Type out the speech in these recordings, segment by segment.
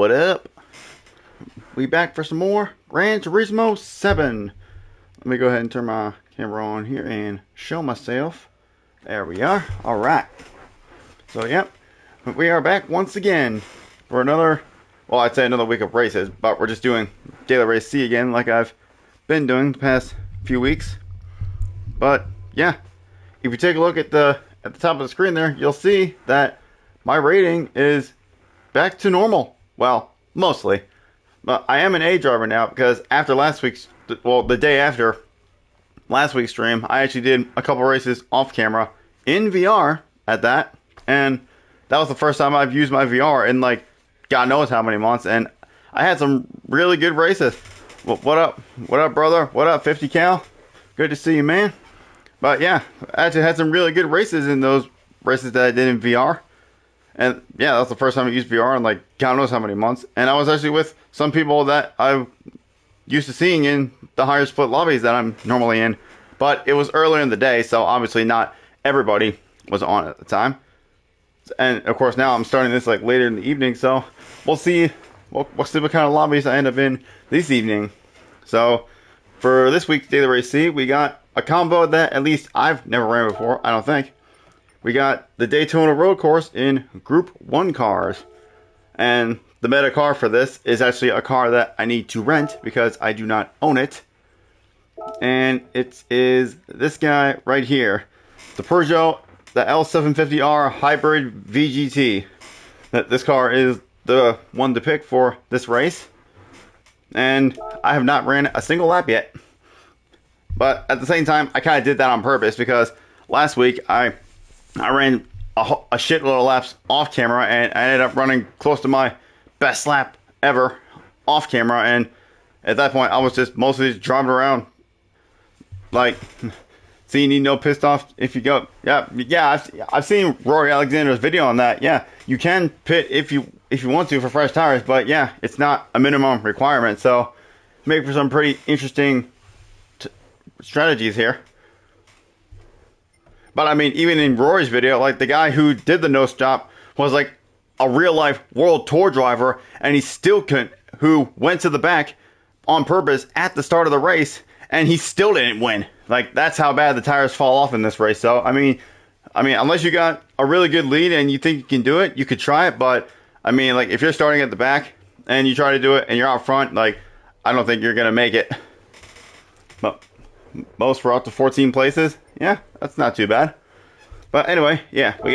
What up? We back for some more Gran Turismo 7. Let me go ahead and turn my camera on here and show myself. There we are. Alright. So, yep. We are back once again for another, well, I'd say another week of races, but we're just doing Daily Race C again like I've been doing the past few weeks. But, yeah. If you take a look at the top of the screen there, you'll see that my rating is back to normal. Well, mostly. But I am an A driver now because after last week's, well, the day after last week's stream, I actually did a couple races off camera in VR at that. And that was the first time I've used my VR in like God knows how many months. And I had some really good races. Well, what up? What up, brother? What up, 50 Cal? Good to see you, man. But yeah, I actually had some really good races in those races that I did in VR. And yeah, that was the first time I used VR in like God knows how many months. And I was actually with some people that I'm used to seeing in the higher split lobbies that I'm normally in. But it was earlier in the day, so obviously not everybody was on at the time. And of course now I'm starting this like later in the evening, so we'll see what kind of lobbies I end up in this evening. So for this week's Daily Race C, we got a combo that at least I've never ran before, I don't think. We got the Daytona Road Course in Group 1 cars. And the meta car for this is actually a car that I need to rent because I do not own it. And it is this guy right here. The Peugeot, the L750R Hybrid VGT. This car is the one to pick for this race. And I have not ran a single lap yet. But at the same time, I kind of did that on purpose because last week I ran a shitload of laps off camera and I ended up running close to my best lap ever off camera. And at that point, I was just mostly just driving around like, so you need no pissed off if you go. Yeah, I've seen Rory Alexander's video on that. Yeah, you can pit if you want to for fresh tires, but yeah, it's not a minimum requirement. So make for some pretty interesting strategies here. But I mean, even in Rory's video, like the guy who did the no stop was like a real life world tour driver, and he still couldn't, who went to the back on purpose at the start of the race, and he still didn't win. Like, that's how bad the tires fall off in this race. So I mean, unless you got a really good lead and you think you can do it, you could try it. But I mean, like, if you're starting at the back and you try to do it and you're out front, like, I don't think you're gonna make it. But most were up to 14 places. Yeah, that's not too bad. But anyway, yeah, we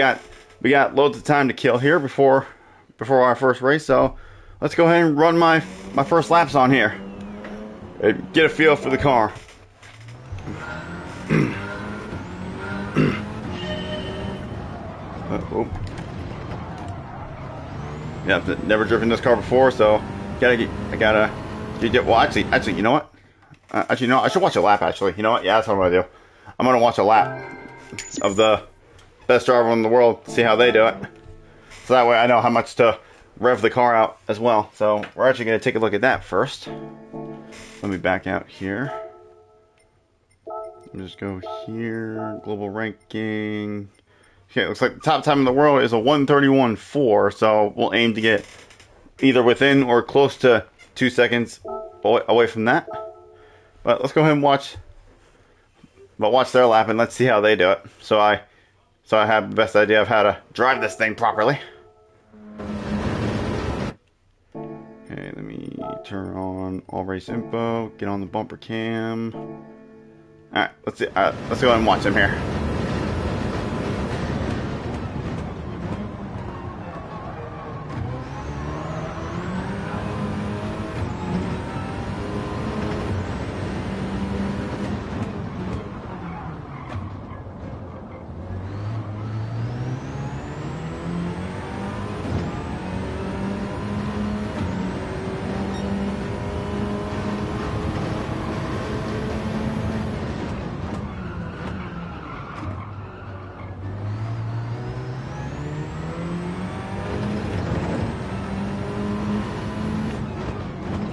got loads of time to kill here before our first race. So let's go ahead and run my first laps on here and get a feel for the car. Oh. Yeah, I've never driven this car before, so I gotta well, actually, you know what? Actually, no, I should watch a lap, actually. You know what? Yeah, that's what I'm going to do. I'm going to watch a lap of the best driver in the world, see how they do it. So that way I know how much to rev the car out as well. So we're actually going to take a look at that first. Let me back out here. Let me just go here. Global ranking. Okay, it looks like the top time in the world is a 1:31.4. So we'll aim to get either within or close to 2 seconds away from that. But let's go ahead and watch their lap and let's see how they do it. So I have the best idea of how to drive this thing properly. Okay, let me turn on all race info, get on the bumper cam. Alright, let's see. Let's go ahead and watch them here.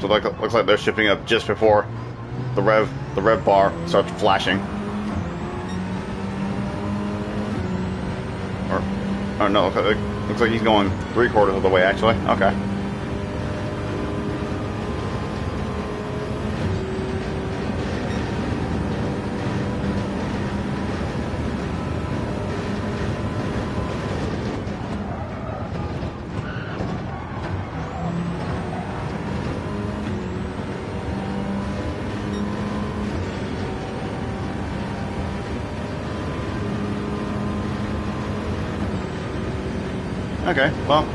So looks like they're shipping up just before the rev bar starts flashing. Or no, looks like he's going 3/4 of the way actually. Okay. Okay, well,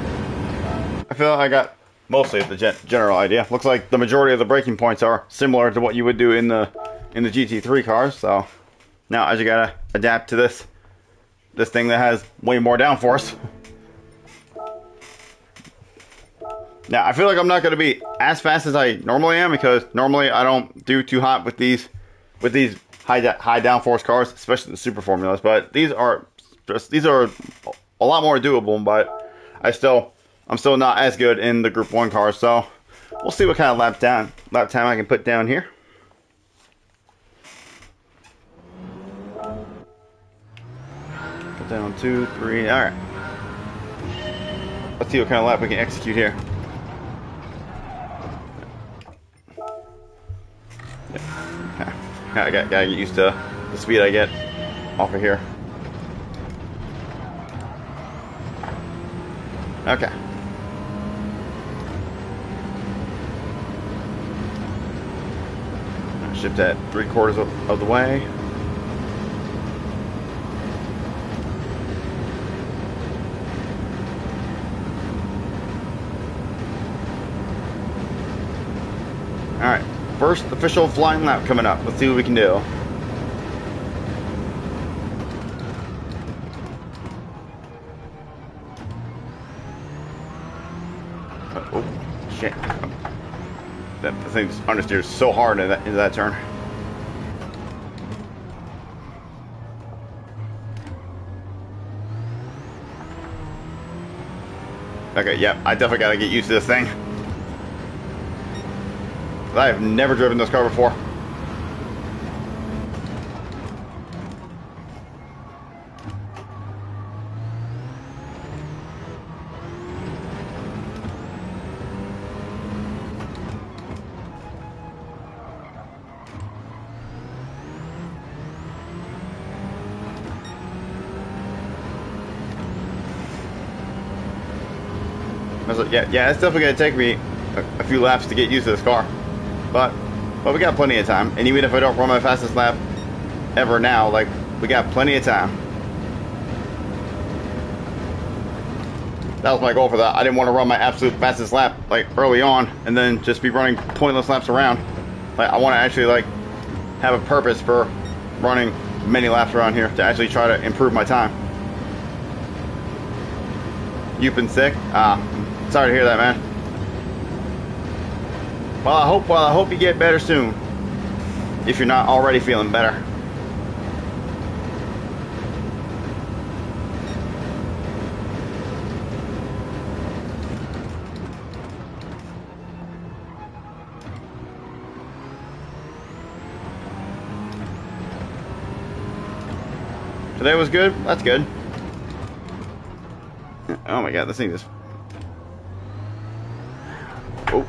I feel like I got mostly the general idea. Looks like the majority of the braking points are similar to what you would do in the GT3 cars. So now I just gotta adapt to this thing that has way more downforce. Now I feel like I'm not gonna be as fast as I normally am, because normally I don't do too hot with these high downforce cars, especially the super formulas. But these are a lot more doable. But I'm still not as good in the Group 1 cars. So we'll see what kind of lap time I can put down here. Put down 2, 3. All right. Let's see what kind of lap we can execute here. I gotta get used to the speed I get off of here. Okay. Shift at 3/4 of the way. Alright, first official flying lap coming up. Let's see what we can do. Oh, shit. That thing just understeers so hard into that turn. Okay, yeah, I definitely gotta get used to this thing. I have never driven this car before. Yeah, it's definitely gonna take me a few laps to get used to this car, but we got plenty of time. And even if I don't run my fastest lap ever now, like, we got plenty of time. That was my goal for that. I didn't want to run my absolute fastest lap like early on and then just be running pointless laps around. Like, I want to actually like have a purpose for running many laps around here to actually try to improve my time. You've been sick? Sorry to hear that, man. Well, I hope you get better soon, if you're not already feeling better. Today was good? That's good. Oh my god, this thing just... Oh.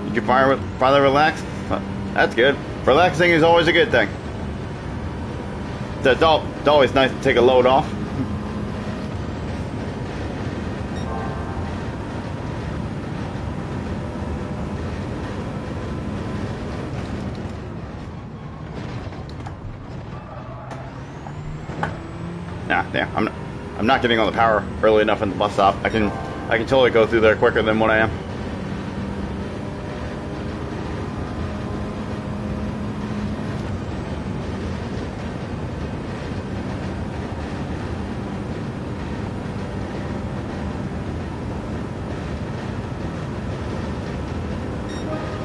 You can finally relax? That's good. Relaxing is always a good thing. It's always nice to take a load off. Yeah, I'm not getting on the power early enough in the bus stop. I can totally go through there quicker than what I am.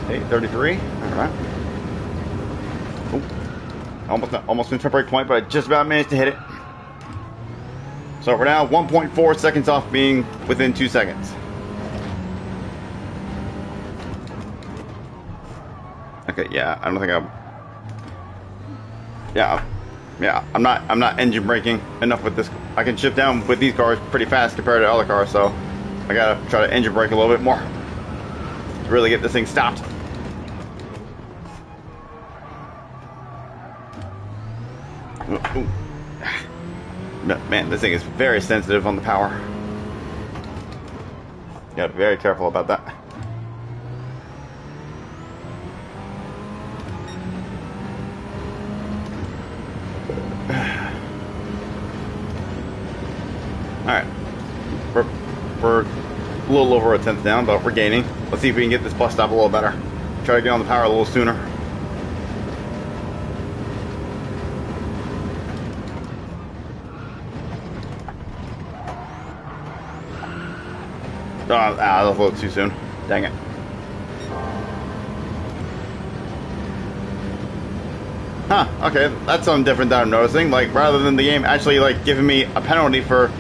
Okay, 33. All right. Oh, almost missed my break point, but I just about managed to hit it. So for now, 1.4 seconds off being within 2 seconds. Okay, yeah, I don't think I'm... Yeah, I'm not engine braking enough with this. I can shift down with these cars pretty fast compared to other cars, so I gotta try to engine brake a little bit more to really get this thing stopped. Ooh, ooh. Man, this thing is very sensitive on the power. You gotta be very careful about that. Alright. We're a little over a tenth down, but we're gaining. Let's see if we can get this bus stop a little better. Try to get on the power a little sooner. That was a little too soon. Dang it. Huh, okay, that's something different that I'm noticing. Like, rather than the game actually, like, giving me a penalty for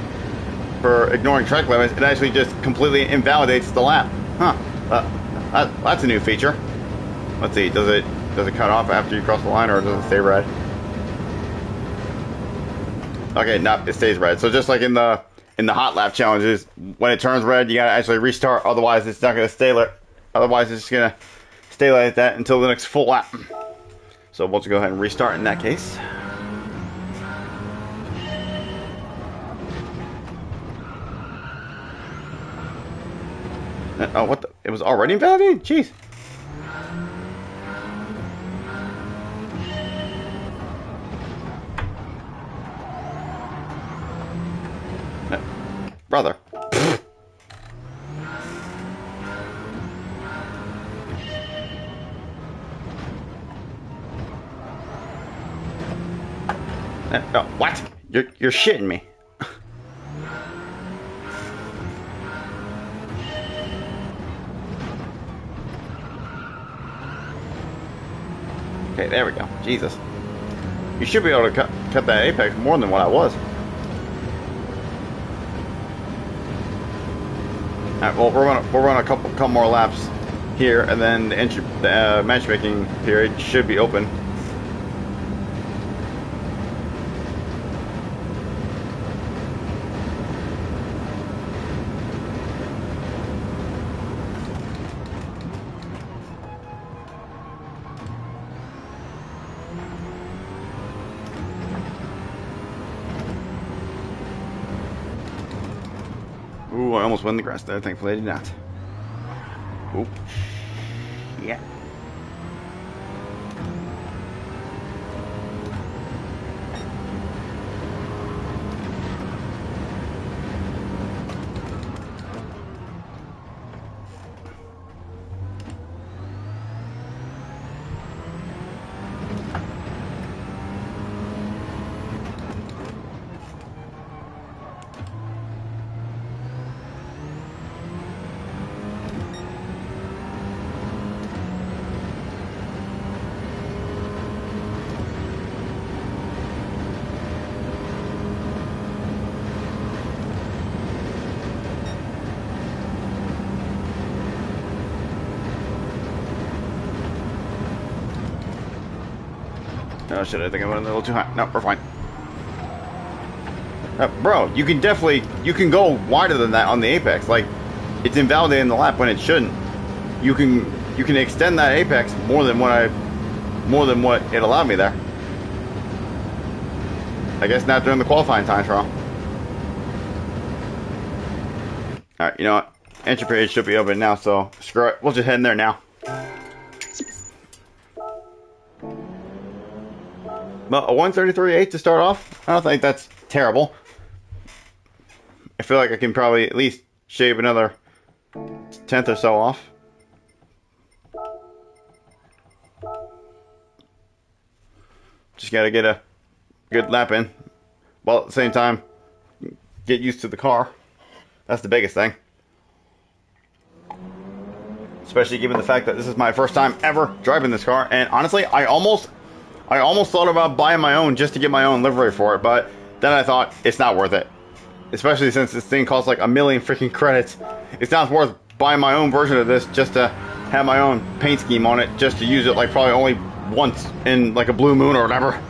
ignoring track limits, it actually just completely invalidates the lap. Huh, that's a new feature. Let's see, does it cut off after you cross the line, or does it stay red? Okay, no, it stays red. So just like in the hot lap challenges, when it turns red, you gotta actually restart. Otherwise, it's not gonna stay like. Otherwise, it's just gonna stay like that until the next full lap. So we'll just go ahead and restart in that case. Oh, what the? It was already invalidated? Jeez. Brother. Oh, what? You're shitting me. Okay, there we go. Jesus. You should be able to cut that apex more than what I was. Alright, well, we'll run a couple more laps here, and then the matchmaking period should be open. Ooh, I almost won the grass there. Thankfully, I did not. Ooh. Yeah. Oh shit, I think I went a little too high. No, we're fine. Bro, you can go wider than that on the apex. Like, it's invalidating the lap when it shouldn't. You can extend that apex more than what it allowed me there. I guess not during the qualifying time trial. Alright, you know what? Entry period should be open now, so screw it. We'll just head in there now. But a 133.8 to start off, I don't think that's terrible. I feel like I can probably at least shave another tenth or so off. Just gotta get a good lap in, while at the same time get used to the car. That's the biggest thing. Especially given the fact that this is my first time ever driving this car, and honestly, I almost thought about buying my own just to get my own livery for it, but then I thought it's not worth it. Especially since this thing costs like 1,000,000 freaking credits. It's not worth buying my own version of this just to have my own paint scheme on it, just to use it like probably only once in like a blue moon or whatever.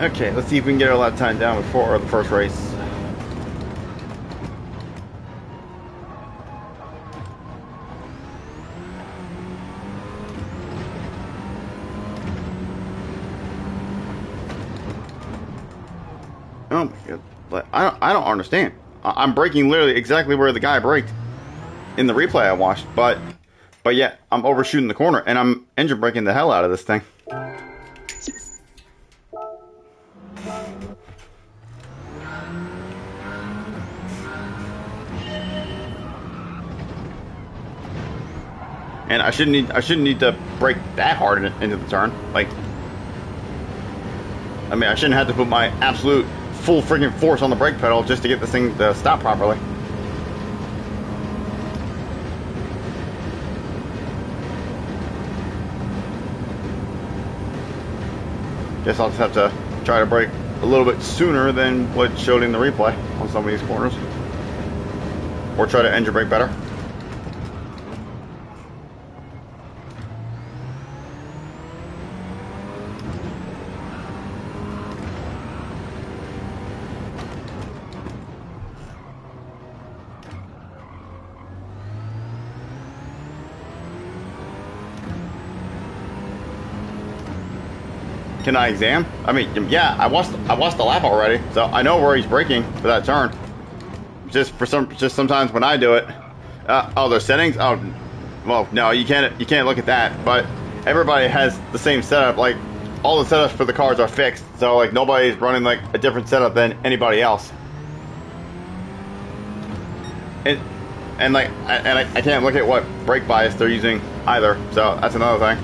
Okay, let's see if we can get our lap time down before the first race. Oh my god. I don't understand. I'm braking literally exactly where the guy braked in the replay I watched, but yet I'm overshooting the corner and I'm engine braking the hell out of this thing. And I shouldn't need to brake that hard into the turn. Like, I mean, I shouldn't have to put my absolute full freaking force on the brake pedal just to get this thing to stop properly. Guess I'll just have to try to brake a little bit sooner than what showed in the replay on some of these corners. Or try to engine brake better. Can I exam? I mean, yeah, I watched the lap already, so I know where he's braking for that turn. Just sometimes when I do it, oh, there's settings. Oh, well, no, you can't look at that. But everybody has the same setup. Like, all the setups for the cars are fixed, so like nobody's running like a different setup than anybody else. And I can't look at what brake bias they're using either. So that's another thing.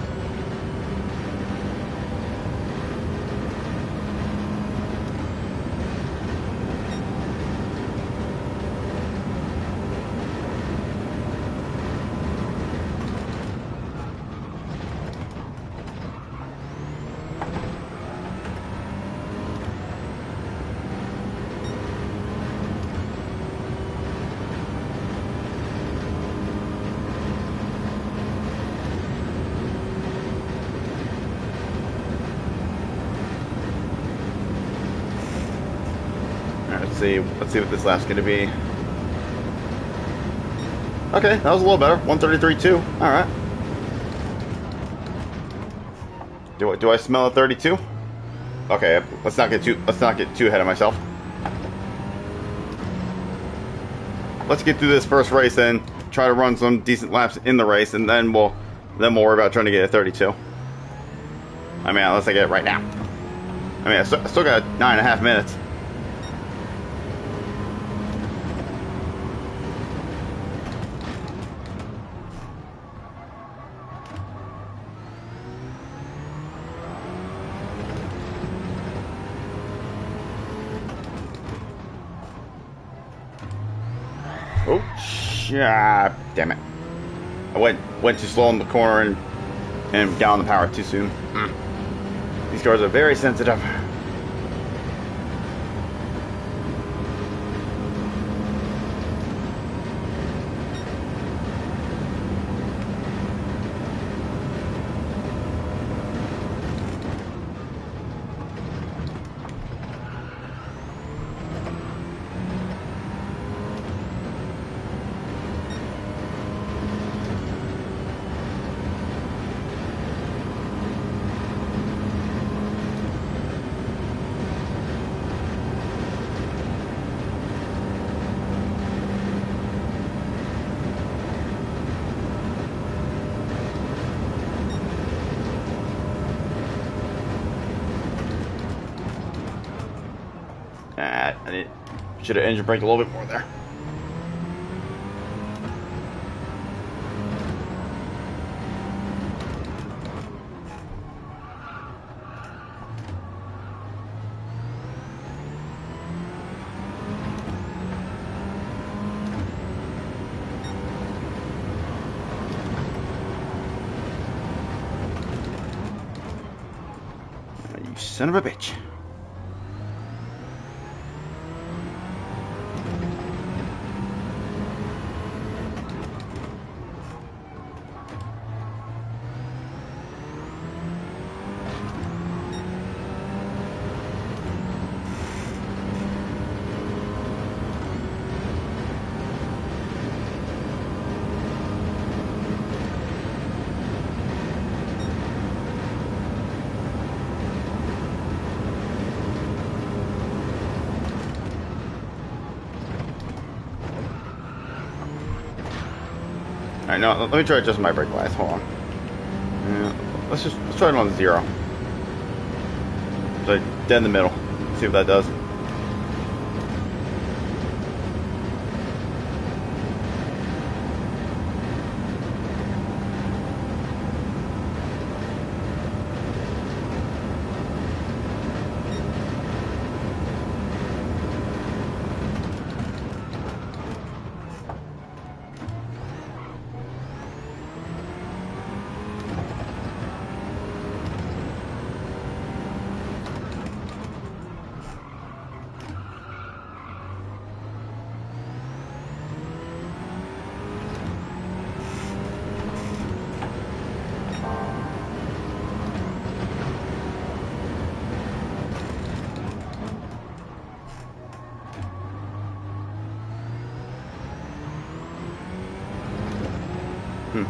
Let's see what this lap's going to be. Okay, that was a little better. 133.2. All right. Do I smell a 32? Okay, let's not get too ahead of myself. Let's get through this first race and try to run some decent laps in the race, and then we'll worry about trying to get a 32. I mean, unless I get it right now. I mean, I still got 9.5 minutes. Oh, damn it. I went too slow in the corner and down the power too soon. These cars are very sensitive. I should have engine braked a little bit more there. You son of a bitch. Alright, no, let me try adjusting my brake glass. Hold on. Let's try it on 0. So dead in the middle. See what that does.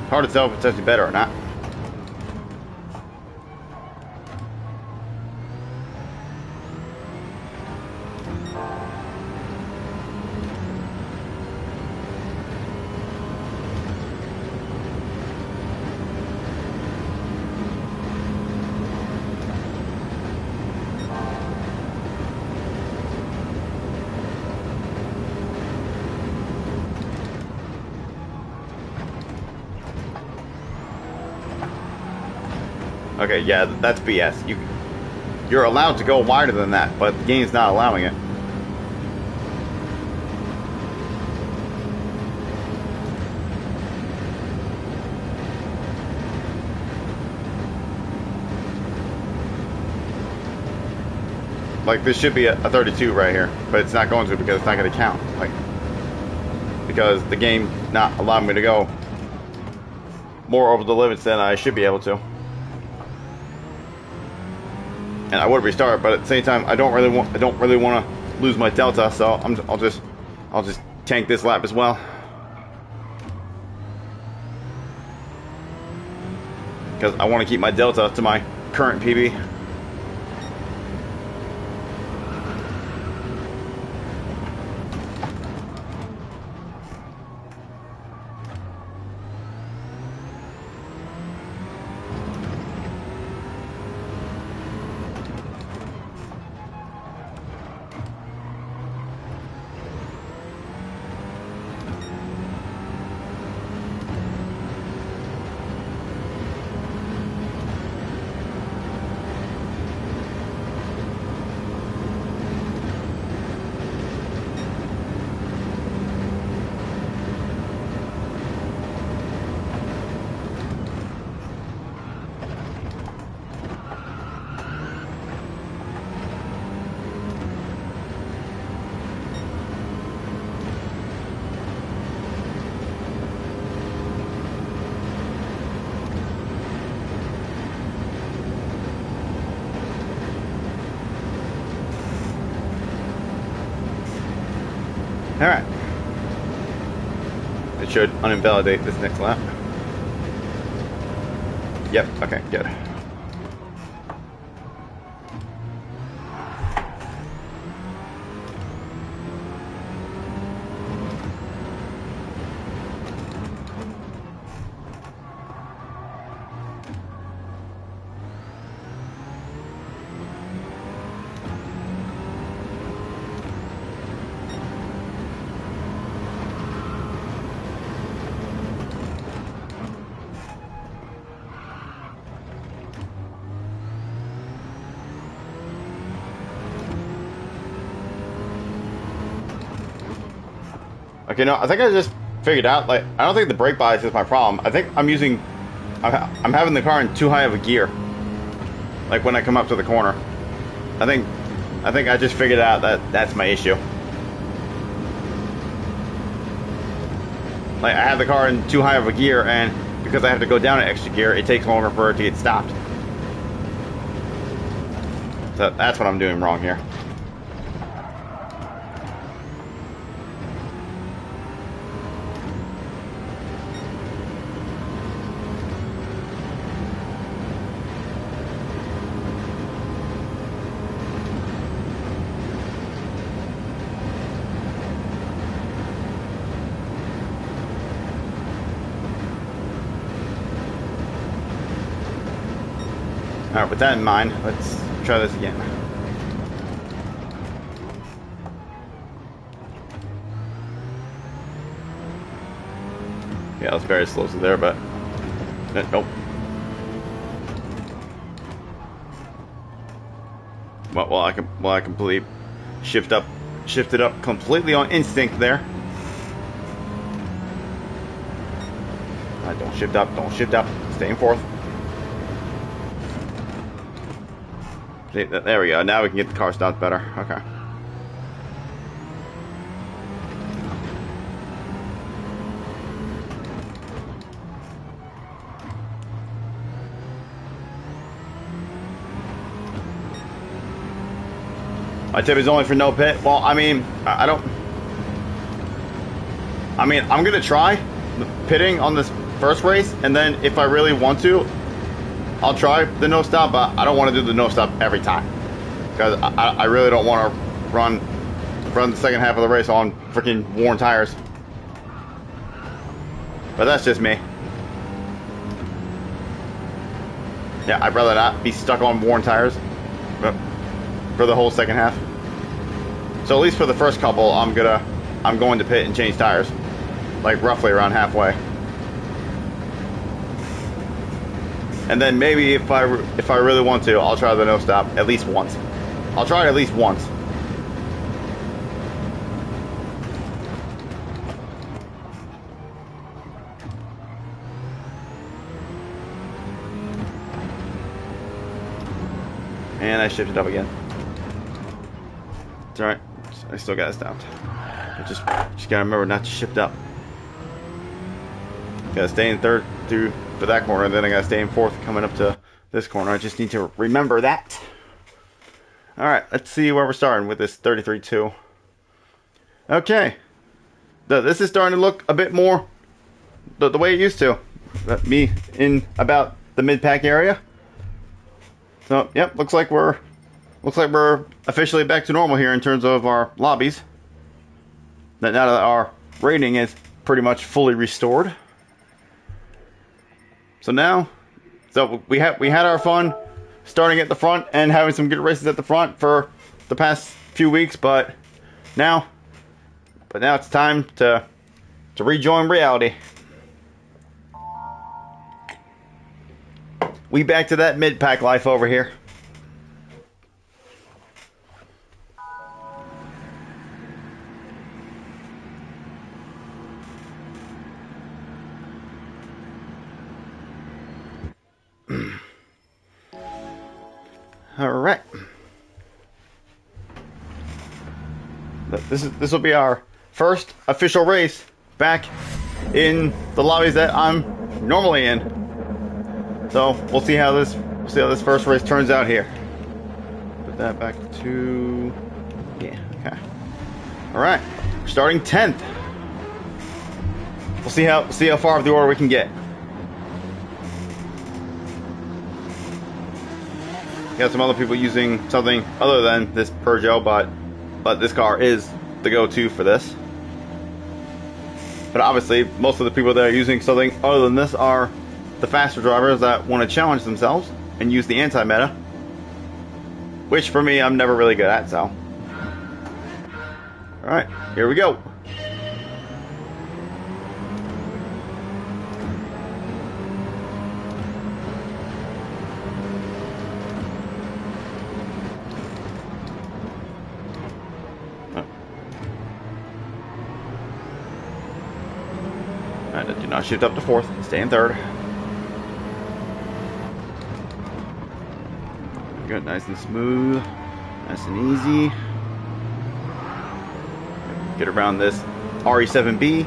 Hard to tell if it's actually better or not. Okay, yeah, that's BS. You're allowed to go wider than that, but the game's not allowing it. Like, this should be a 32 right here, but it's not going to because it's not going to count. Like, because the game not allowing me to go more over the limits than I should be able to. And I would restart, but at the same time, I don't really want to lose my delta, so I'll just tank this lap as well. Because I want to keep my delta to my current PB. Alright. It should uninvalidate this next lap. Yep, okay, good. Okay, no, I think I just figured out, like, I don't think the brake bias is my problem. I think I'm having the car in too high of a gear. Like, when I come up to the corner. I think I just figured out that that's my issue. Like, I have the car in too high of a gear, and because I have to go down an extra gear, it takes longer for it to get stopped. So that's what I'm doing wrong here. Alright, with that in mind, let's try this again. Yeah, it's very slow there, but nope. Well, I completely shifted up completely on instinct there. Don't shift up, stay in fourth. See, there we go. Now we can get the car stopped better. Okay. My tip is only for no pit. Well, I mean, I don't. I mean, I'm gonna try pitting on this first race, and then if I really want to, I'll try the no stop. But I don't want to do the no stop every time because I really don't want to run the second half of the race on freaking worn tires. But that's just me. Yeah, I'd rather not be stuck on worn tires for the whole second half. So at least for the first couple, I'm going to pit and change tires, like roughly around halfway. And then maybe if I really want to, I'll try the no stop at least once. I'll try it at least once. And I shifted up again. It's alright. I still got it stopped. I just gotta remember not to shift up. Gotta stay in third for that corner, and then I gotta stay in fourth coming up to this corner. I just need to remember that. Alright, let's see where we're starting with this 33.2. Okay. This is starting to look a bit more the way it used to. Me in about the mid-pack area. So, yep, looks like we're officially back to normal here in terms of our lobbies. Now that our rating is pretty much fully restored. So we had our fun starting at the front and having some good races at the front for the past few weeks, but now it's time to rejoin reality. We back to that mid-pack life over here. All right. This will be our first official race back in the lobbies that I'm normally in. So we'll see how this first race turns out here. Put that back to okay. All right, we're starting 10th. We'll see how far of the order we can get. Got some other people using something other than this Peugeot, but this car is the go-to for this. But obviously, most of the people that are using something other than this are the faster drivers that want to challenge themselves and use the anti-meta, which for me, I'm never really good at. So, all right, here we go. Do not shift up to fourth. Stay in third. Good, nice and smooth, nice and easy. Get around this RE7B.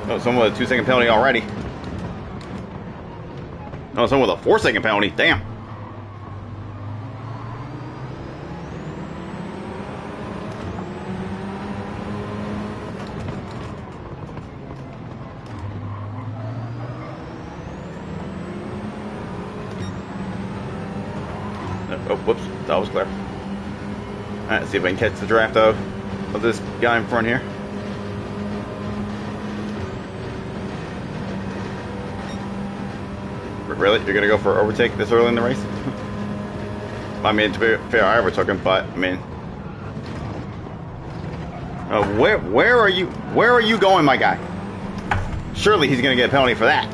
Oh, someone with a 2-second penalty already. Oh, someone with a 4-second penalty. Damn. Oh, whoops, that was clear. Alright, let's see if I can catch the draft of this guy in front here. Really? You're gonna go for overtake this early in the race? I mean, to be fair, I overtook him, but I mean, where are you? Where are you going, my guy? Surely he's gonna get a penalty for that.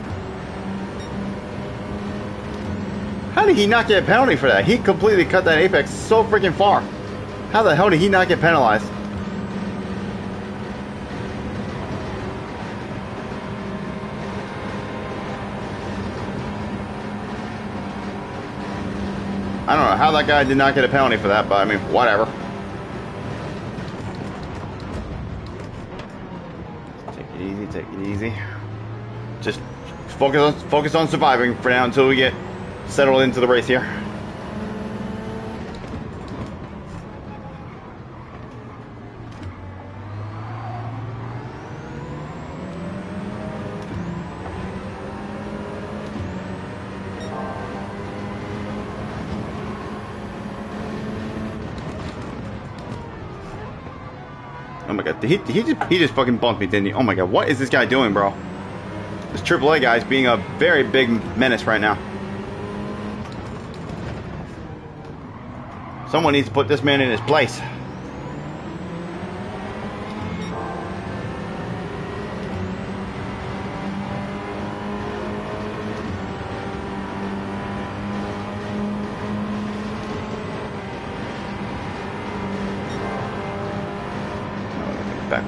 How did he not get a penalty for that? He completely cut that apex so freaking far. How the hell did he not get penalized? I don't know how that guy did not get a penalty for that, but I mean, whatever. Take it easy, take it easy. Just focus on surviving for now until we get settled into the race here. Oh my god, he just fucking bumped me, didn't he? Oh my god, what is this guy doing, bro? This AAA guy's being a very big menace right now. Someone needs to put this man in his place.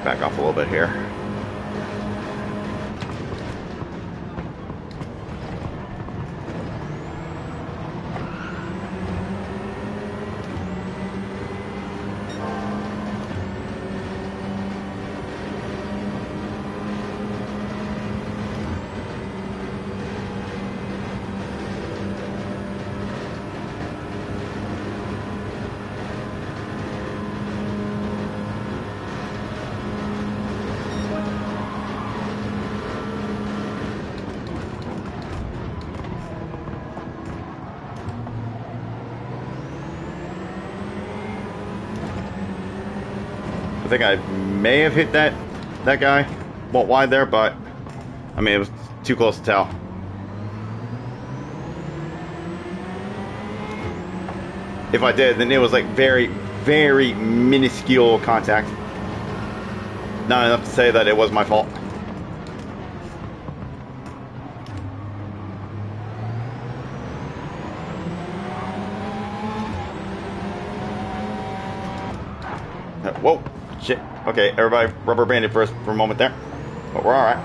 Back off a little bit here. I think I may have hit that guy wide there, but I mean, it was too close to tell. If I did, then it was like very, very minuscule contact. Not enough to say that it was my fault. Whoa. Shit. Okay, everybody rubber banded for a moment there. But we're alright.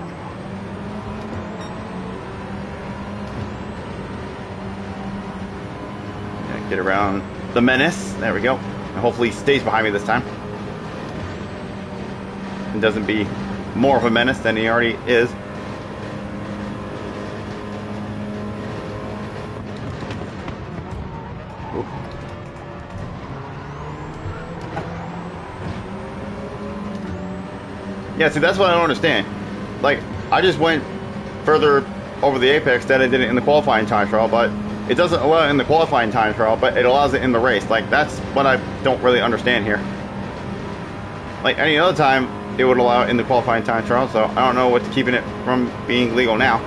Get around the menace. There we go. And hopefully he stays behind me this time. And doesn't be more of a menace than he already is. Yeah, see, that's what I don't understand. Like, I just went further over the apex than I did it in the qualifying time trial, but it doesn't allow it in the qualifying time trial, but it allows it in the race. Like, that's what I don't really understand here. Like, any other time, it would allow it in the qualifying time trial, so I don't know what's keeping it from being legal now.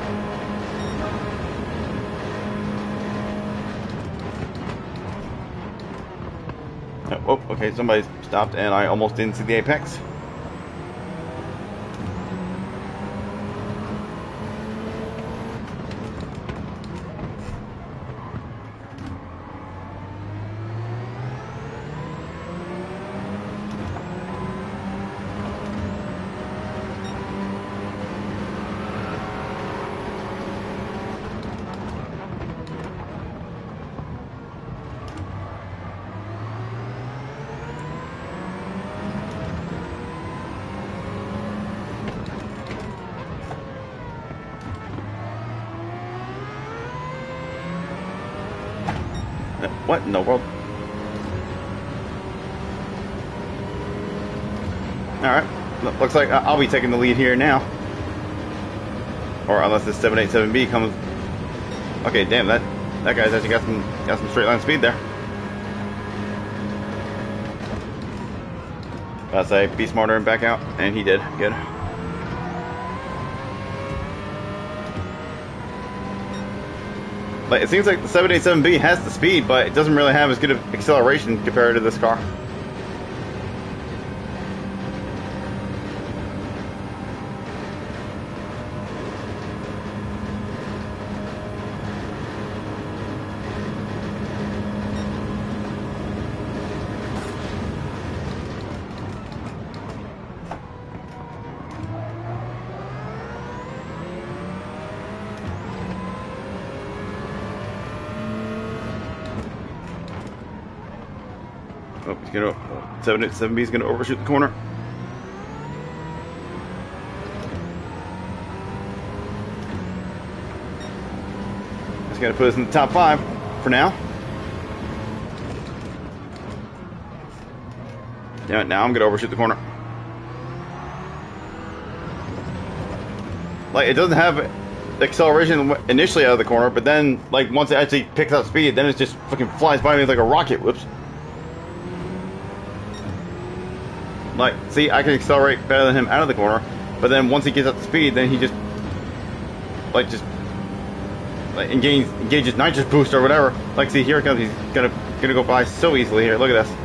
Oh, okay, somebody stopped, and I almost didn't see the apex. What in the world? Alright, looks like I'll be taking the lead here now. Or unless this 787B comes... Okay, damn, that guy's actually got some straight line speed there. I'd say be smarter and back out, and he did. Good. Like, it seems like the 787B has the speed, but it doesn't really have as good of acceleration compared to this car. Oh, he's gonna 787B is gonna overshoot the corner. He's gonna put us in the top 5 for now. Yeah, now I'm gonna overshoot the corner. Like, it doesn't have acceleration initially out of the corner, but then, like, once it actually picks up speed, then it just fucking flies by me like a rocket. Whoops. Like, see, I can accelerate better than him out of the corner, but then once he gets up to speed, then he just engages nitrous boost or whatever. Like, see, here it comes. He's gonna go by so easily here. Look at this.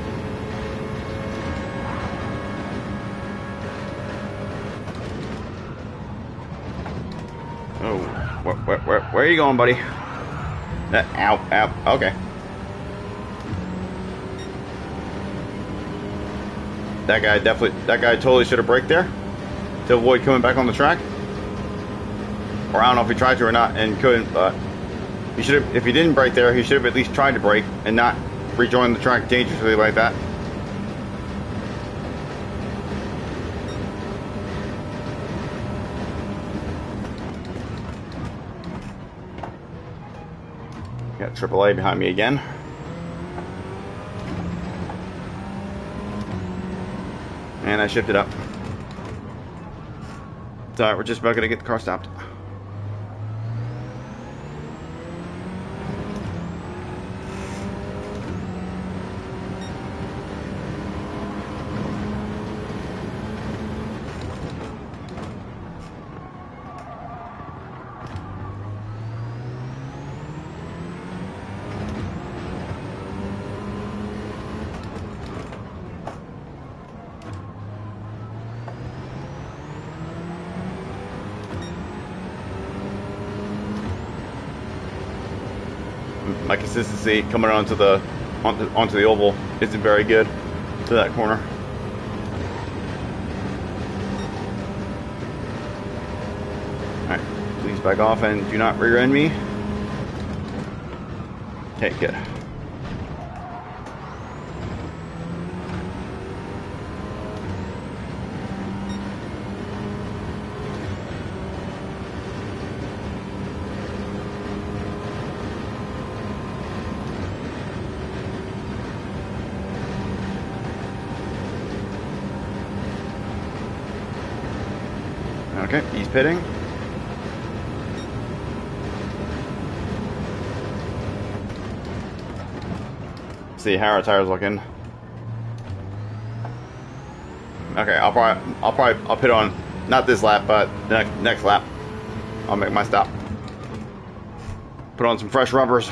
Oh, where are you going, buddy? Ow. Okay. That guy totally should have braked there to avoid coming back on the track. Or I don't know if he tried to or not and couldn't, but he should have. If he didn't brake there, he should have at least tried to brake and not rejoin the track dangerously like that. Got AAA behind me again. And I shifted up. It's alright, we're just about gonna get the car stopped. My consistency coming onto the oval isn't very good to that corner. Alright, please back off and do not rear end me. Okay, good. Okay, he's pitting. See how our tires looking. Okay, I'll pit on not this lap, but the next lap. I'll make my stop. Put on some fresh rubbers.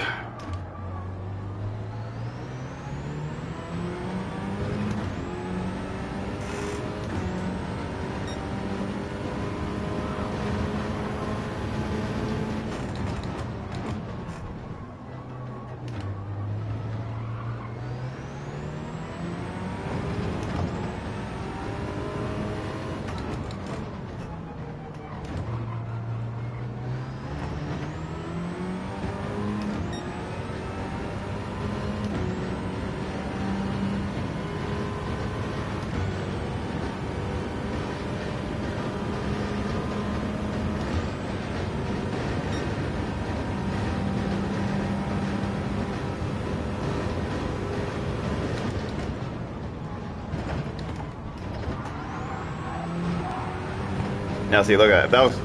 Now see, look at it. That was...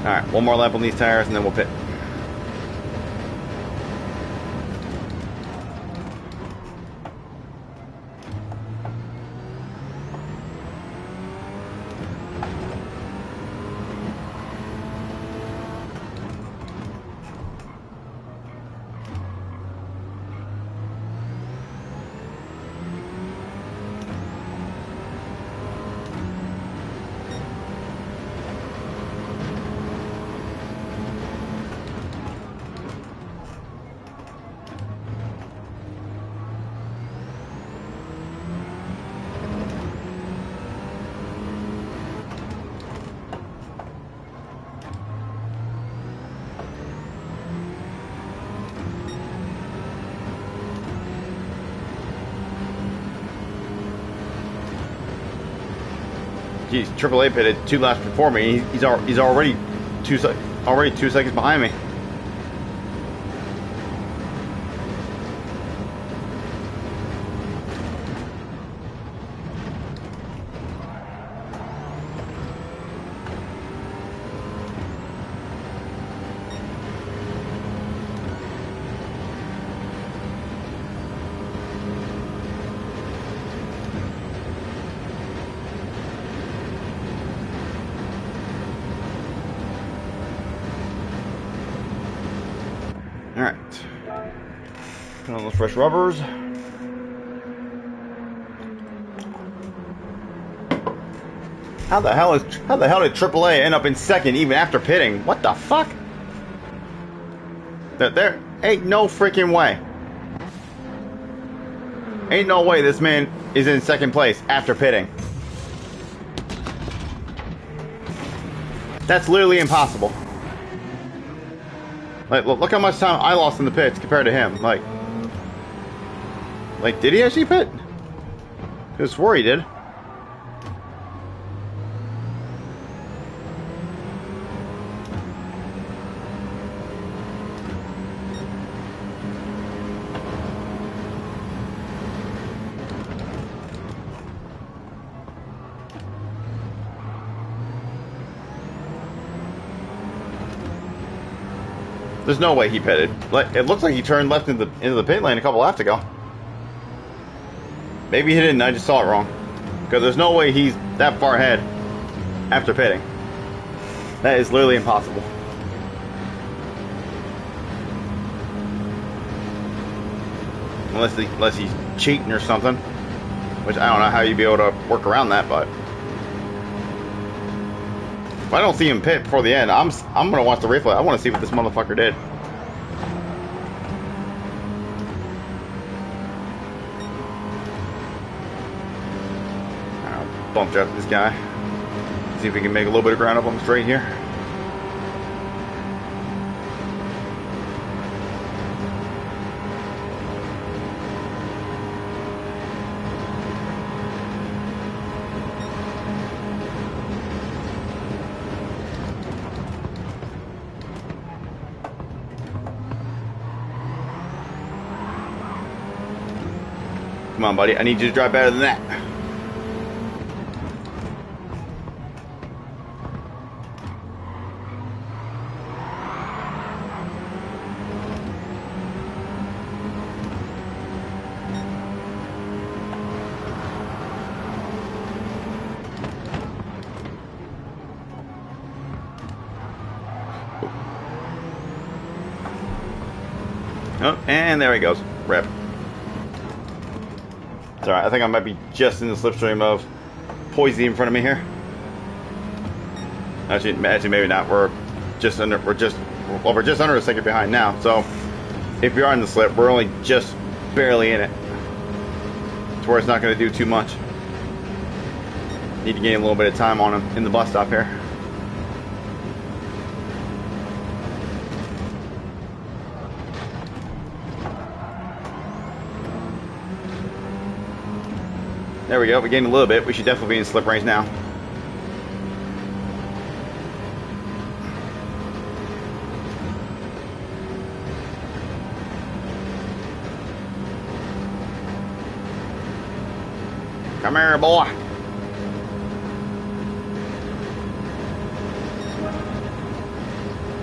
Alright, one more lap on these tires and then we'll pit. geez, AAA pitted 2 laps before me. He's already two seconds behind me. Alright. Put on those fresh rubbers. How the hell did AAA end up in second even after pitting? What the fuck? There ain't no freaking way. Ain't no way this man is in second place after pitting. That's literally impossible. Like, look how much time I lost in the pits compared to him. Like, did he actually pit? I could swore he did. There's no way he pitted. Like, it looks like he turned left into the pit lane a couple laps ago. Maybe he didn't. I just saw it wrong. Because there's no way he's that far ahead after pitting. That is literally impossible. Unless he's cheating or something. Which I don't know how you'd be able to work around that, but if I don't see him pit before the end, I'm gonna watch the replay. I want to see what this motherfucker did. I'll bump draft this guy. See if we can make a little bit of ground up on the straight here. Come on, buddy. I need you to drive better than that. Oh, and there he goes. Rip. It's alright, I think I might be just in the slipstream of Poisey in front of me here. Actually, maybe not. We're just under a second behind now. So if we are in the slip, we're only just barely in it, to where it's not going to do too much. Need to gain a little bit of time on him in the bus stop here. There we go, we gained a little bit. We should definitely be in slip range now. Come here, boy.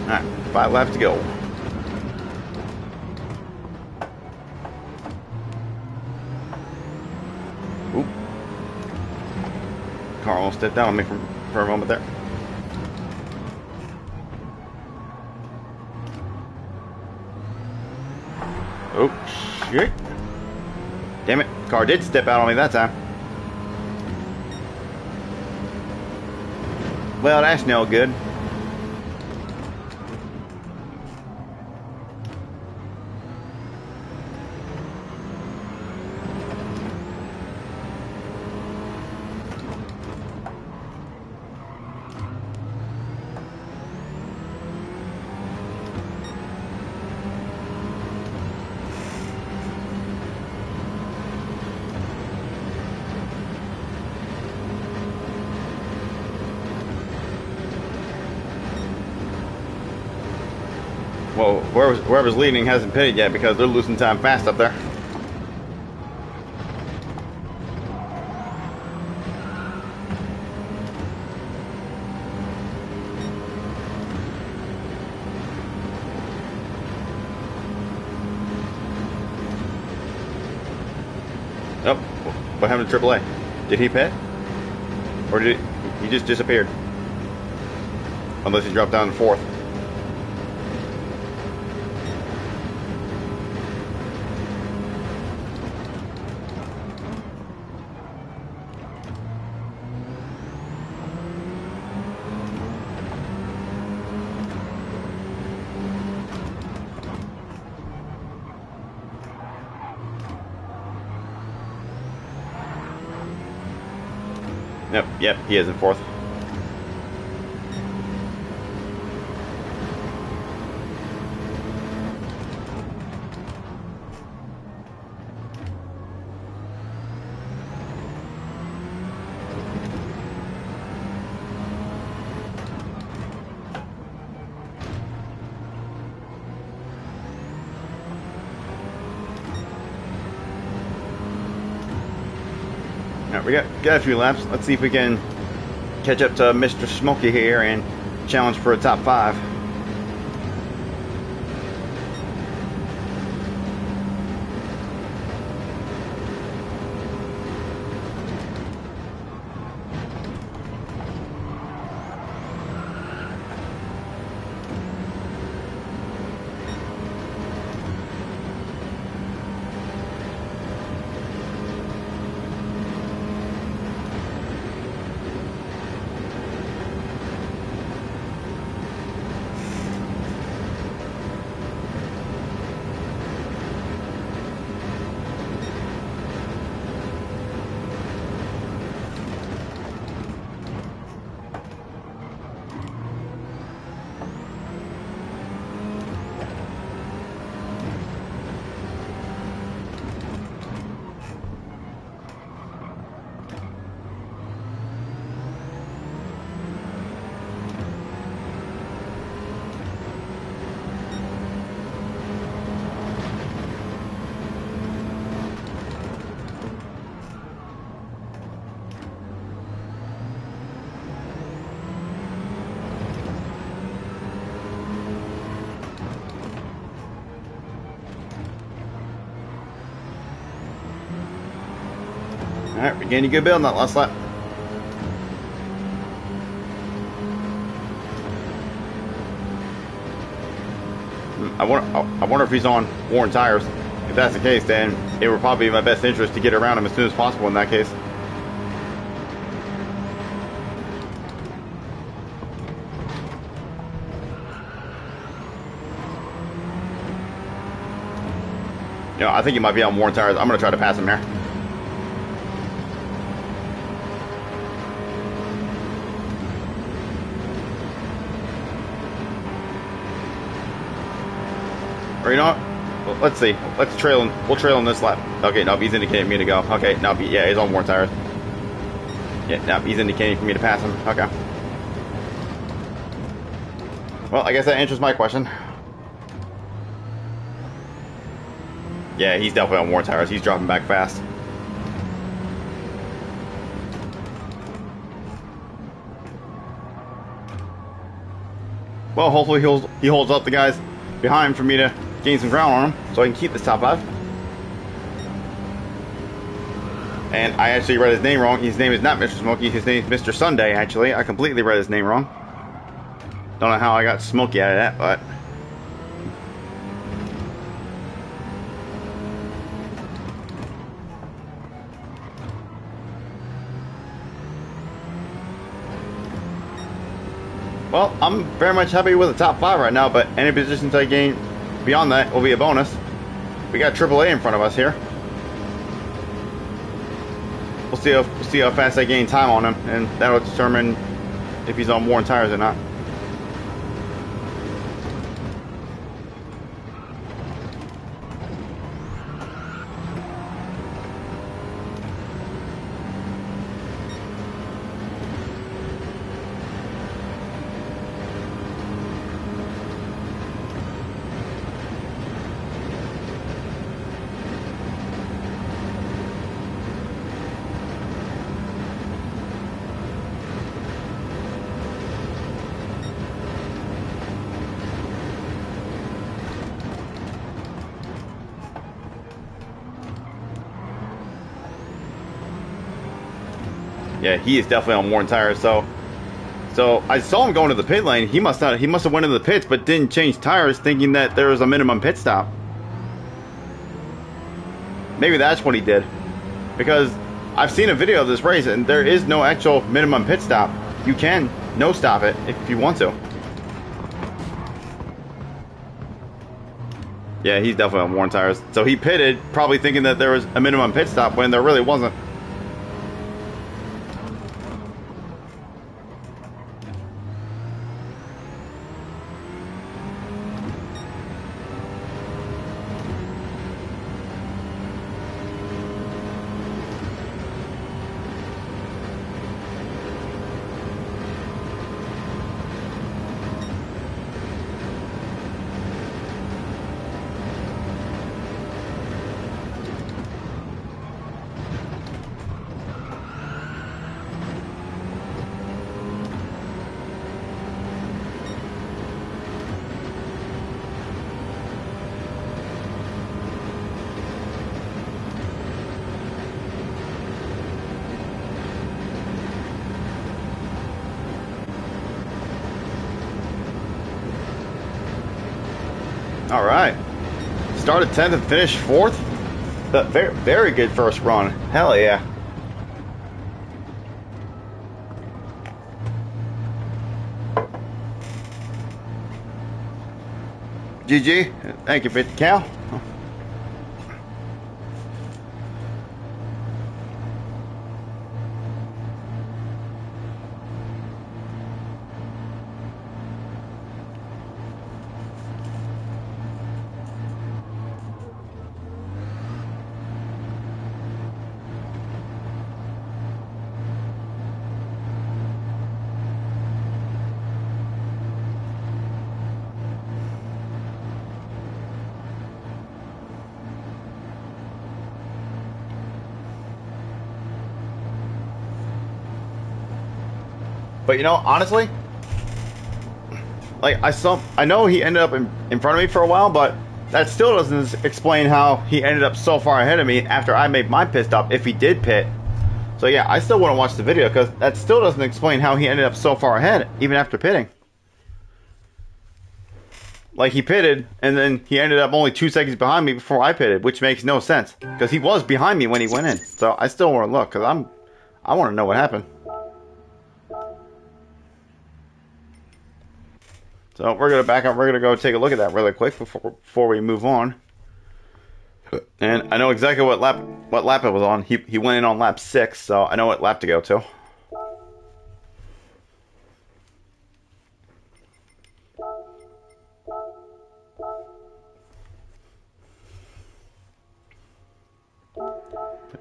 Alright, 5 laps to go. Oop. Car almost stepped down on me for a moment there. Oh, shit. Damn it. Car did step out on me that time. Well, that's no good. Well, whoever's leading hasn't pitted yet because they're losing time fast up there. Oh, what happened to AAA? Did he pit? Or did he just disappeared? Unless he dropped down to fourth. Yep, he is in fourth. Alright, we got a few laps. Let's see if we can catch up to Mr. Smokey here and challenge for a top 5. Alright, we're getting a good build on that last lap. I wonder if he's on worn tires. If that's the case, then it would probably be in my best interest to get around him as soon as possible in that case. You know, I think he might be on worn tires. I'm going to try to pass him here. Or you know what? Well, let's see. Let's trail him. We'll trail him this lap. Okay, no, he's indicating me to go. Okay, no, yeah, he's on worn tires. Yeah, no, he's indicating for me to pass him. Okay. Well, I guess that answers my question. Yeah, he's definitely on worn tires. He's dropping back fast. Well, hopefully he holds up the guys behind for me to gain some ground on him so I can keep this top 5. And I actually read his name wrong. His name is not Mr. Smokey. His name is Mr. Sunday, actually. I completely read his name wrong. Don't know how I got Smokey out of that, but... Well, I'm very much happy with the top 5 right now, but any positions I gain beyond that will be a bonus. We got AAA in front of us here. We'll see how fast I gain time on him, and that'll determine if he's on worn tires or not. Yeah, he is definitely on worn tires. So I saw him going to the pit lane. He must have went into the pits, but didn't change tires, thinking that there was a minimum pit stop. Maybe that's what he did, because I've seen a video of this race, and there is no actual minimum pit stop. You can no stop it if you want to. Yeah, he's definitely on worn tires. So he pitted, probably thinking that there was a minimum pit stop when there really wasn't. All right. Started 10th and finished 4th. Very, very good first run. Hell yeah. GG. Thank you, 50 Cal. But you know, honestly, like I know he ended up in front of me for a while, but that still doesn't explain how he ended up so far ahead of me after I made my pit stop, if he did pit. So yeah, I still want to watch the video, because that still doesn't explain how he ended up so far ahead, even after pitting. Like, he pitted, and then he ended up only 2 seconds behind me before I pitted, which makes no sense, because he was behind me when he went in. So I still want to look, because I want to know what happened. So we're gonna back up. We're gonna go take a look at that really quick before we move on. And I know exactly what lap it was on. He went in on lap 6, so I know what lap to go to.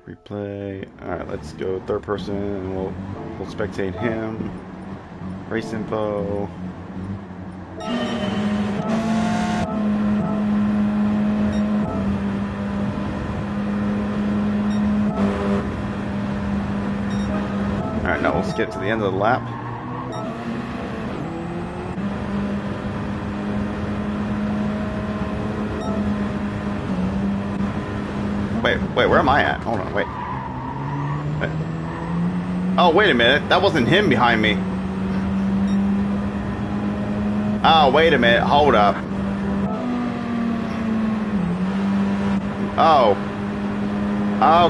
Replay. All right, let's go third person, and we'll spectate him. Race info. Alright, now we'll skip to the end of the lap. Wait, where am I at? Hold on, wait. Oh, wait a minute. That wasn't him behind me. Oh, wait a minute. Hold up. Oh.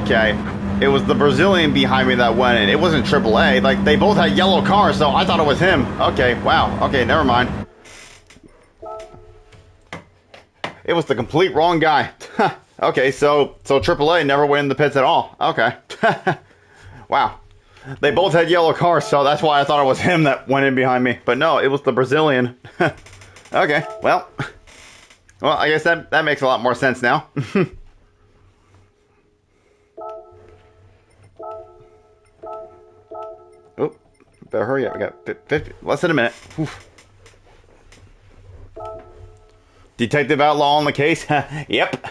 Okay. It was the Brazilian behind me that went in. It wasn't AAA. Like, they both had yellow cars, so I thought it was him. Okay, wow. Okay, never mind. It was the complete wrong guy. Okay, so AAA never went in the pits at all. Okay. Wow. They both had yellow cars, so that's why I thought it was him that went in behind me. But no, it was the Brazilian. Okay, well, I guess that makes a lot more sense now. Oh, better hurry up. We got 50, less than a minute. Oof. Detective Outlaw on the case? Yep.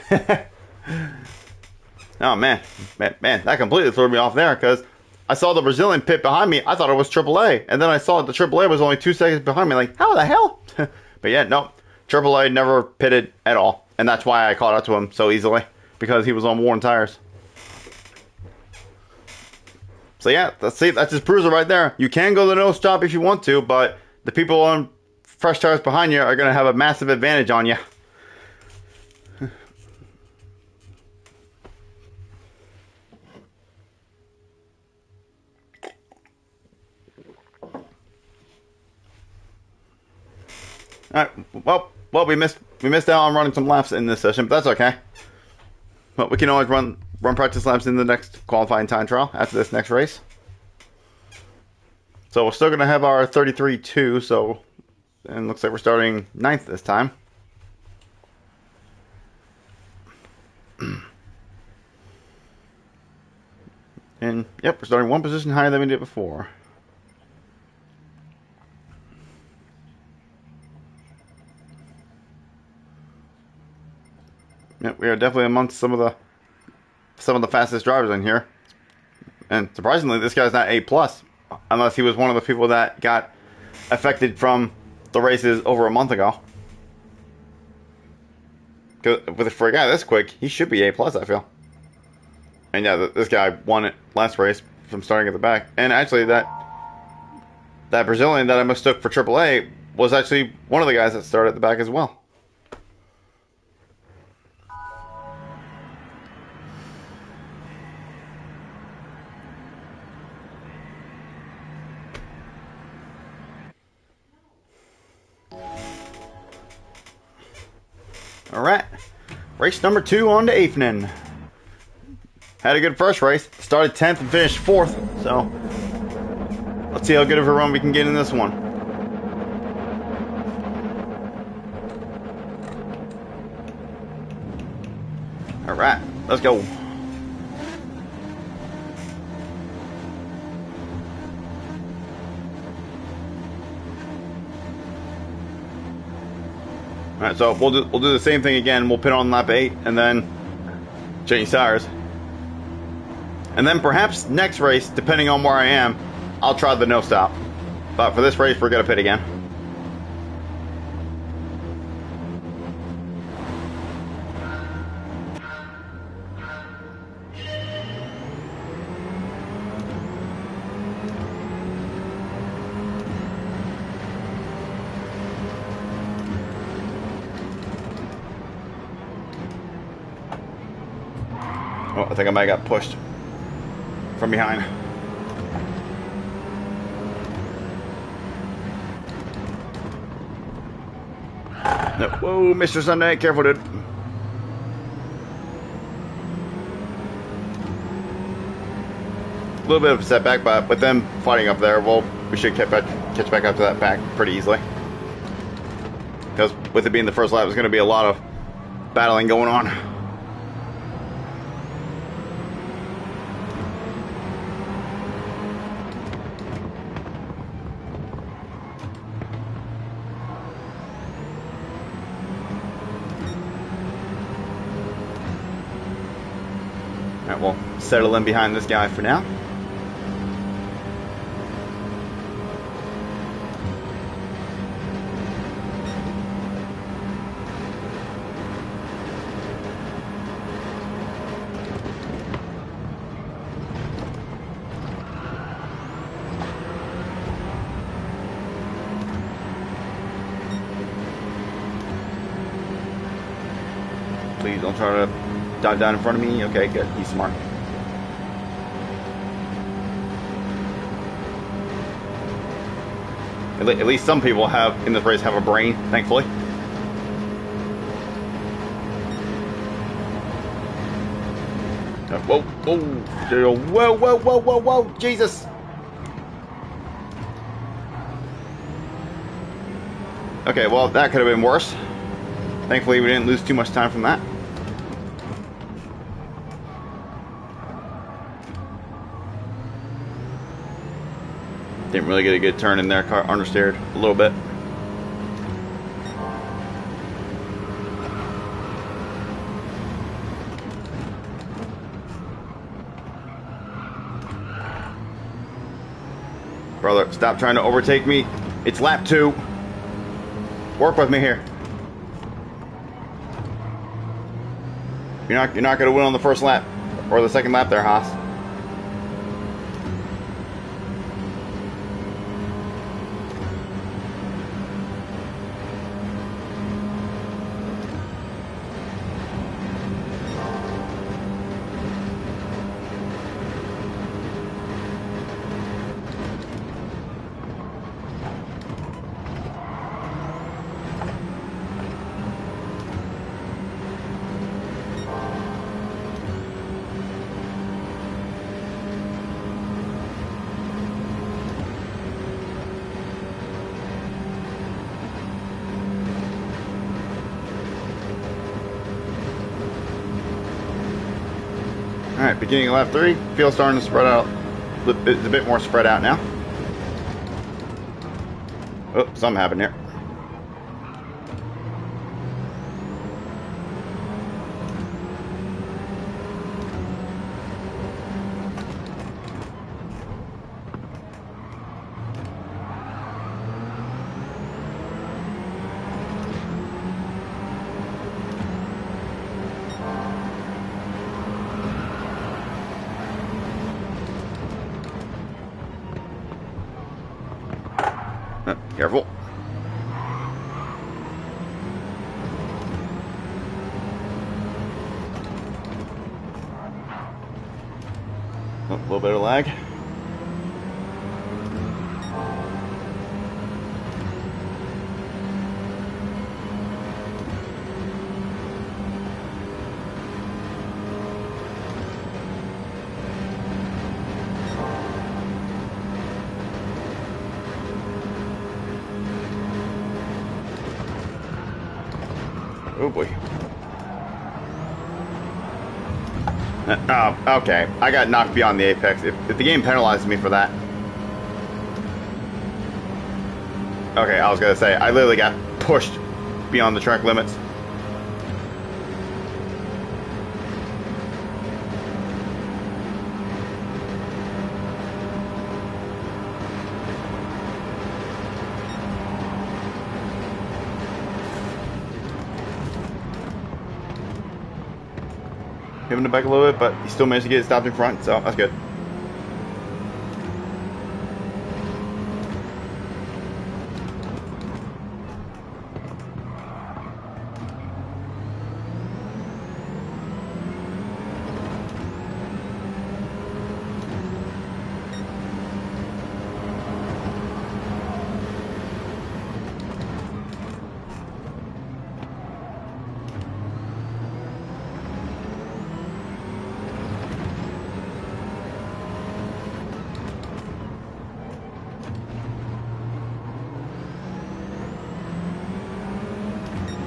Oh, man, that completely threw me off there, because I saw the Brazilian pit behind me. I thought it was AAA. And then I saw the AAA was only 2 seconds behind me. Like, how the hell? But yeah, no. AAA never pitted at all. And that's why I caught up to him so easily. Because he was on worn tires. So yeah, see, that just proves it right there. You can go the no stop if you want to, but the people on fresh tires behind you are going to have a massive advantage on you. Alright, well, we missed out on running some laps in this session, but that's okay. But we can always run practice laps in the next qualifying time trial after this next race. So we're still gonna have our 33.2. So, and looks like we're starting 9th this time. And yep, we're starting one position higher than we did before. Yep, we are definitely amongst some of the fastest drivers in here. And surprisingly, this guy's not A+, unless he was one of the people that got affected from the races over a month ago. Because for a guy this quick, he should be A+, I feel. And yeah, this guy won it last race from starting at the back. And actually, that Brazilian that I mistook for AAA was actually one of the guys that started at the back as well. Alright, race number 2 on to evening. Had a good first race, started 10th and finished 4th, so let's see how good of a run we can get in this one. Alright, let's go. Alright, so we'll do the same thing again. We'll pit on lap 8 and then change tires. And then perhaps next race, depending on where I am, I'll try the no stop. But for this race, we're going to pit again. Oh, I think I might have got pushed from behind. No. Whoa, Mr. Sunday, careful, dude. A little bit of a setback, but with them fighting up there, well, we should catch back up to that pack pretty easily. Because with it being the first lap, there's going to be a lot of battling going on. Alright, we'll settle in behind this guy for now. Please don't try to dive down in front of me. Okay, good. He's smart. At least some people have in this race have a brain, thankfully. Whoa, whoa, Jesus! Okay, well, that could have been worse. Thankfully, we didn't lose too much time from that. Didn't really get a good turn in there, car understeered a little bit. Brother, stop trying to overtake me. It's lap 2. Work with me here. You're not going to win on the first lap or the second lap there, Haas. Alright, beginning of lap 3. Field's starting to spread out. It's a bit more spread out now. Oh, something happened here. Careful. Oh, a little bit of lag. Oh boy. Oh, okay. I got knocked beyond the apex. If the game penalizes me for that. Okay, I was gonna say, I literally got pushed beyond the track limits. Him in the back a little bit, but he still managed to get it stopped in front, so that's good.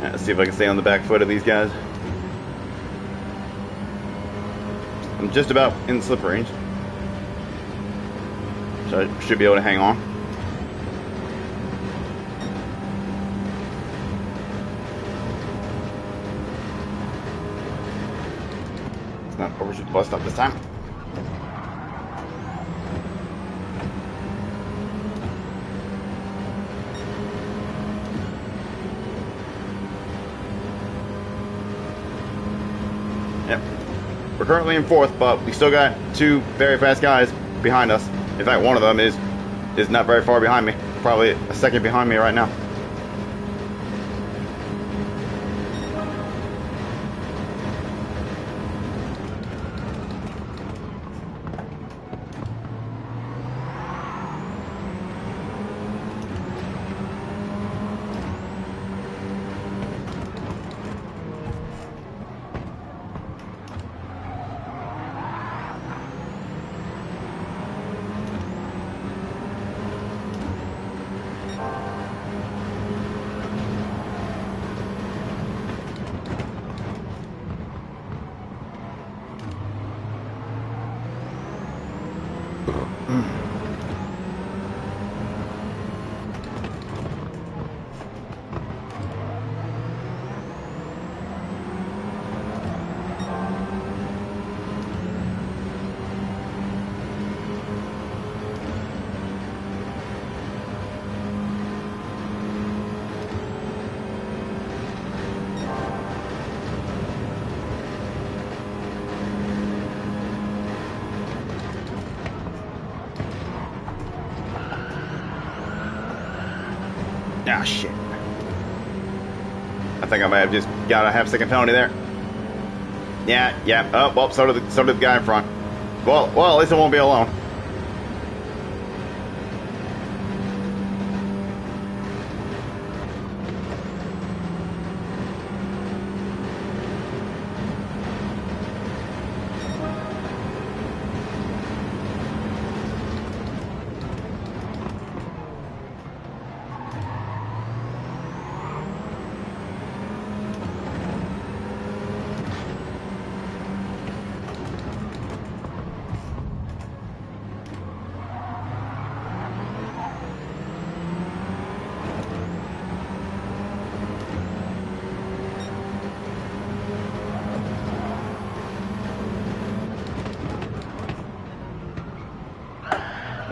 Let's see if I can stay on the back foot of these guys. I'm just about in the slip range, so I should be able to hang on. It's not overshoot the bus stop this time. Yep. We're currently in 4th, but we still got 2 very fast guys behind us. In fact, one of them is not very far behind me. Probably a second behind me right now. Ah, shit. I think I might have just got a half-second penalty there. Yeah. Oh, well, so did the guy in front. Well, at least I won't be alone.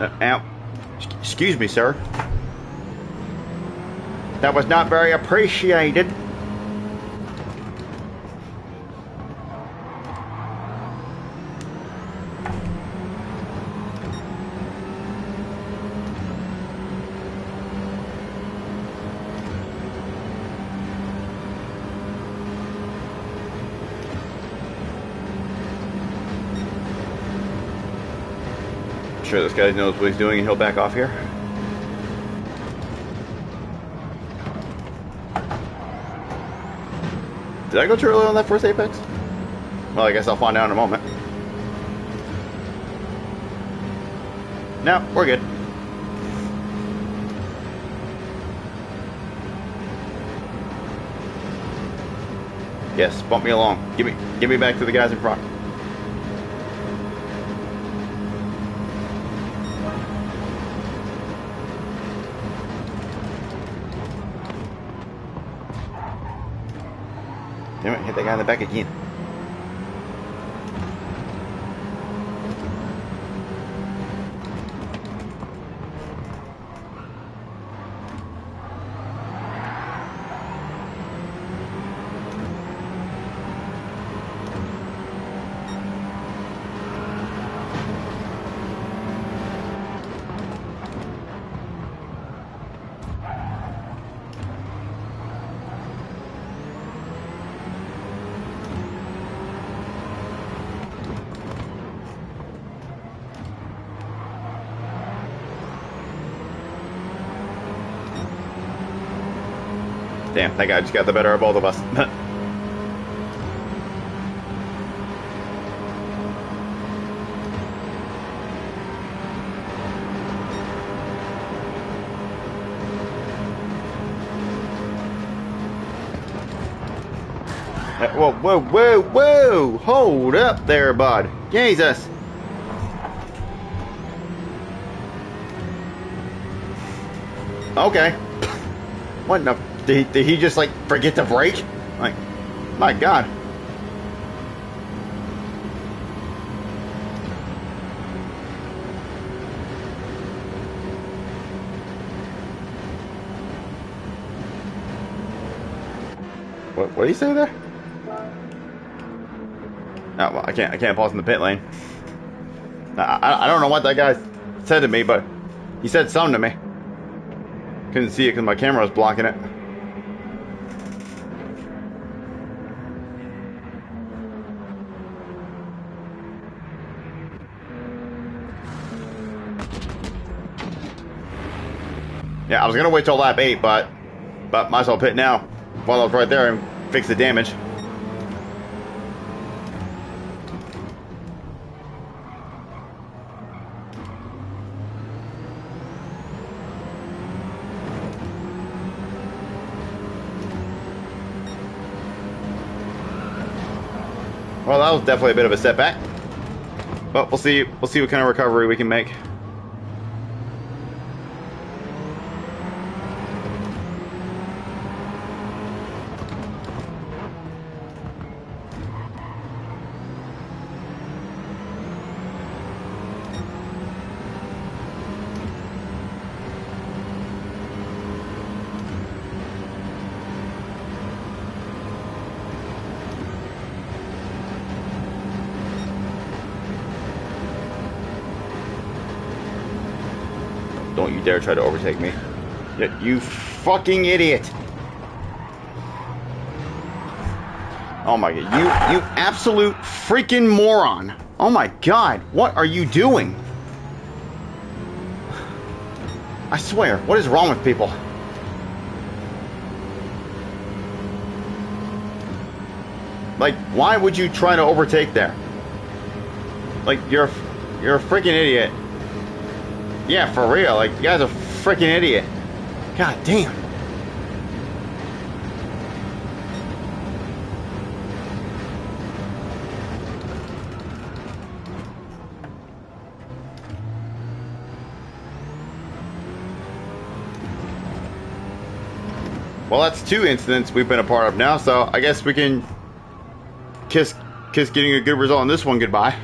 Ow. Excuse me, sir. That was not very appreciated. Sure this guy knows what he's doing and he'll back off here. Did I go too early on that first apex? Well, I guess I'll find out in a moment. No, we're good. Yes, bump me along. Give me back to the guys in front. Damn it, hit that guy in the back again. Damn, that guy just got the better of both of us. Whoa, whoa, whoa, whoa! Hold up there, bud. Jesus. Okay. What the... Did he just, like, forget to brake? Like, my God. What did he say there? Oh, well, I can't pause in the pit lane. I don't know what that guy said to me, but he said something to me. Couldn't see it because my camera was blocking it. Yeah, I was gonna wait till lap 8, but might as well pit now while I was right there and fix the damage. Well, that was definitely a bit of a setback, but we'll see what kind of recovery we can make. Don't you dare try to overtake me. You fucking idiot. Oh my God, you absolute freaking moron. Oh my God, what are you doing? I swear, what is wrong with people? Like, why would you try to overtake there? Like, you're a freaking idiot. Yeah, for real. Like, you guy's a freaking idiot. God damn. Well, that's 2 incidents we've been a part of now, so I guess we can kiss getting a good result on this one goodbye.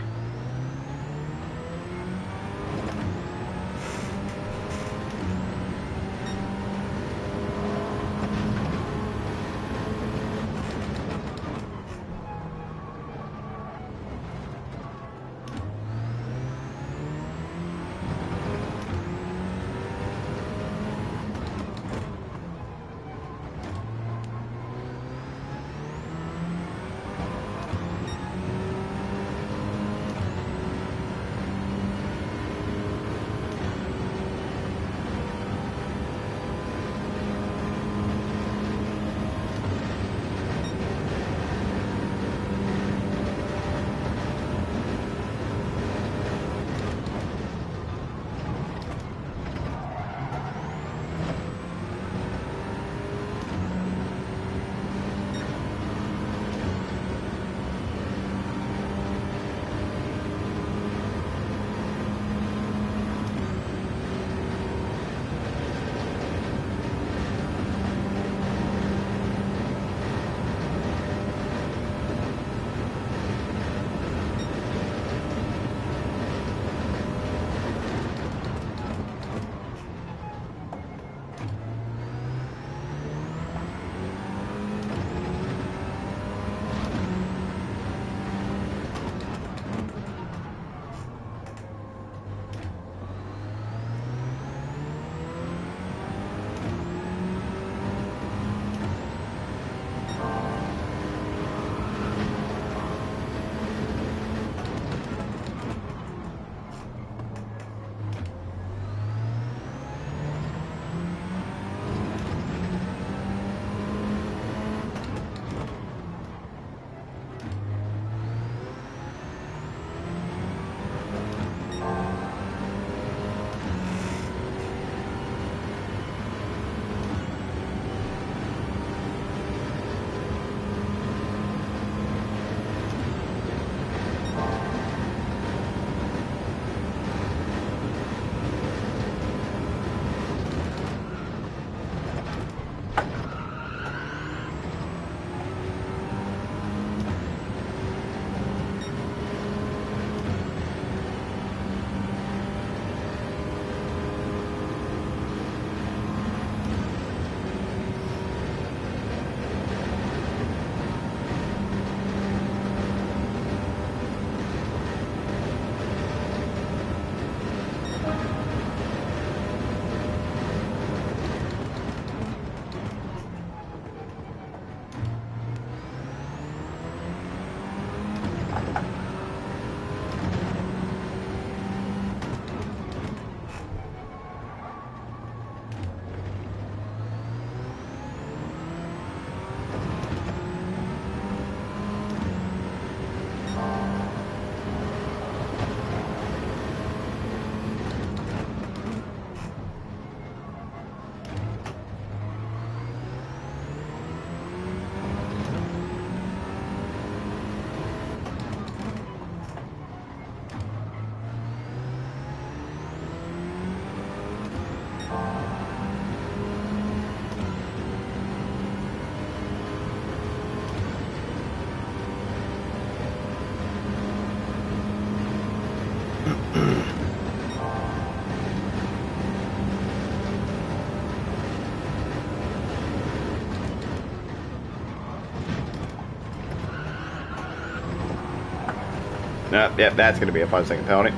Yeah, that's going to be a 5-second penalty.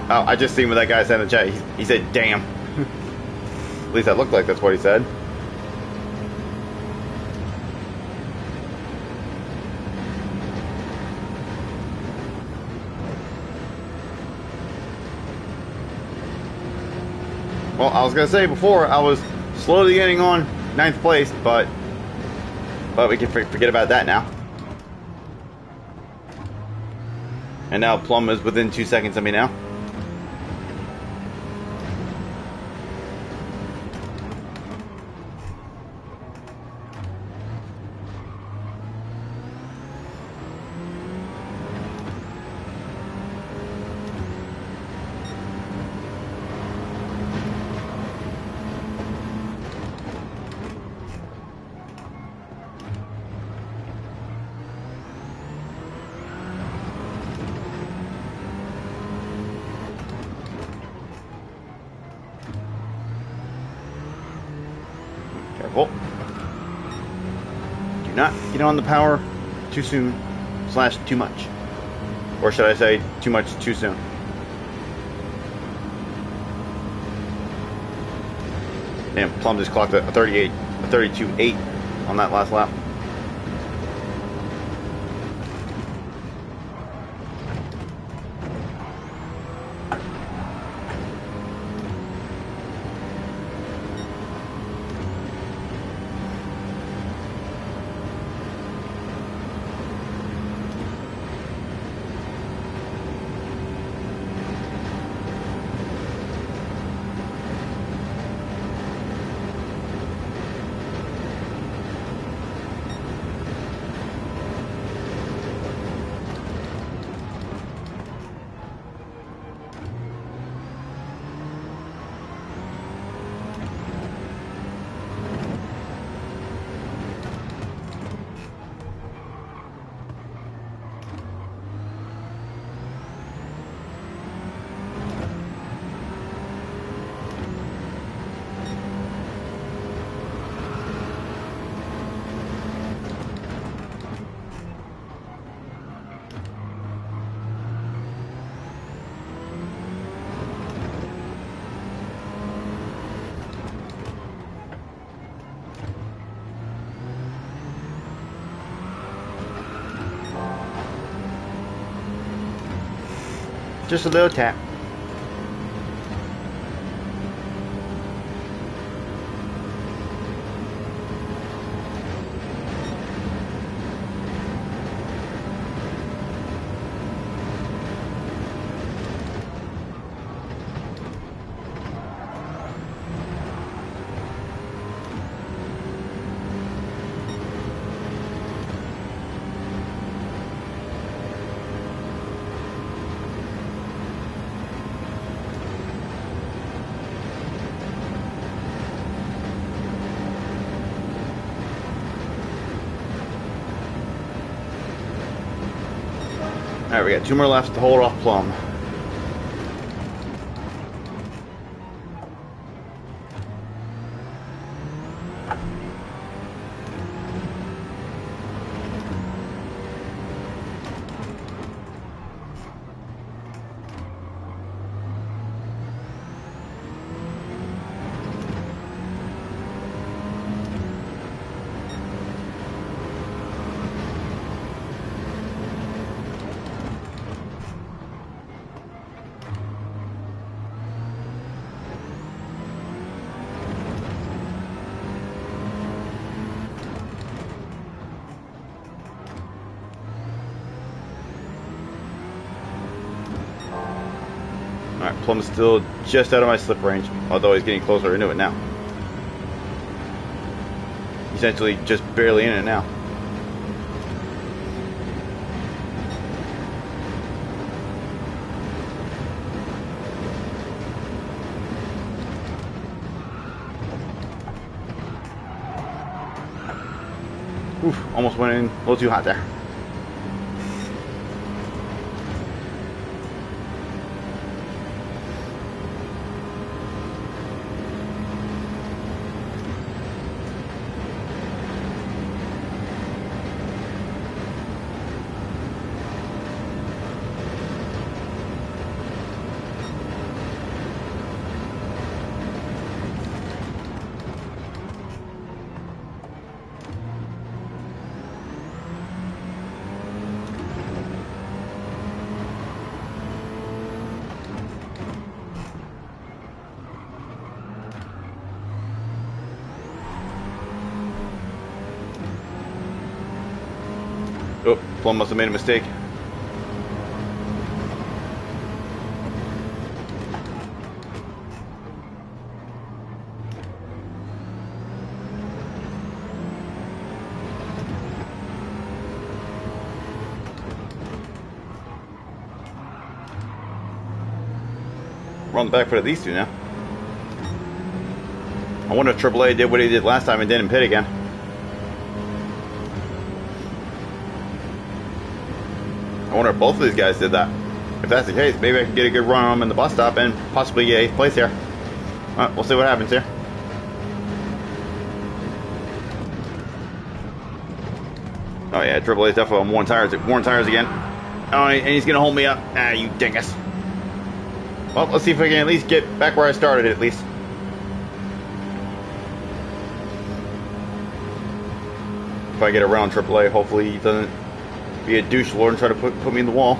Oh, I just seen what that guy said in the chat. He said, damn. At least that looked like that's what he said. Well, I was going to say before, I was slowly getting on 9th place, but we can forget about that now. And now Plum is within 2 seconds of me now. Careful. Do not get on the power too soon / too much. Or should I say too much too soon. Damn, Plum just clocked a 32.8 on that last lap. Just a little tap. Alright, we got 2 more laps to hold off Plum. Alright, Plum is still just out of my slip range, although he's getting closer into it now. Essentially just barely in it now. Oof, almost went in a little too hot there. Oh, Plum must have made a mistake. We're on the back foot of these two now. I wonder if AAA did what he did last time and didn't pit again. I wonder if both of these guys did that. If that's the case, maybe I can get a good run on them in the bus stop and possibly get 8th place here. Alright, we'll see what happens here. Oh yeah, AAA's definitely on worn tires again. Oh, and he's gonna hold me up. Ah, you dingus. Well, let's see if I can at least get back where I started at least. If I get around AAA, hopefully he doesn't be a douche lord and try to put me in the wall.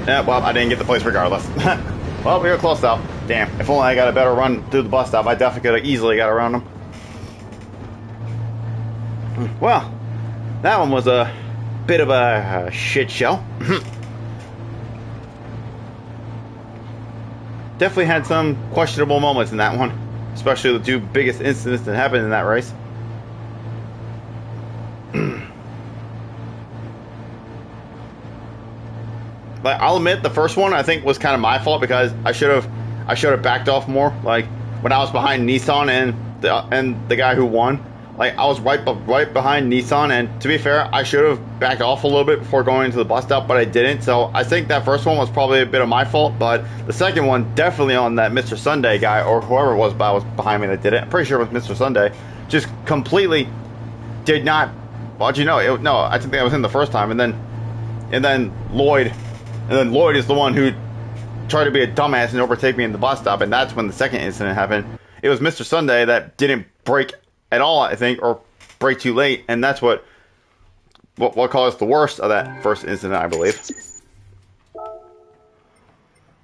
Yeah, well, I didn't get the place regardless. Well, we were close though. Damn, if only I got a better run through the bus stop, I definitely could have easily got around them. Well, that one was a bit of a shit show. Definitely had some questionable moments in that one, especially the two biggest incidents that happened in that race. Like, I'll admit the first one I think was kind of my fault because I should have backed off more. Like when I was behind Nissan and the guy who won, like I was right behind Nissan, and to be fair, I should have backed off a little bit before going into the bus stop, but I didn't. So I think that first one was probably a bit of my fault, but the second one definitely on that Mr. Sunday guy or whoever it was behind me that did it. I'm pretty sure it was Mr. Sunday. Just completely did not. Well, you know, no, I think that was in the first time, and then Lloyd. And then Lloyd is the one who tried to be a dumbass and overtake me in the bus stop, and that's when the second incident happened. It was Mr. Sunday that didn't brake at all, I think, or brake too late, and that's what caused the worst of that first incident, I believe.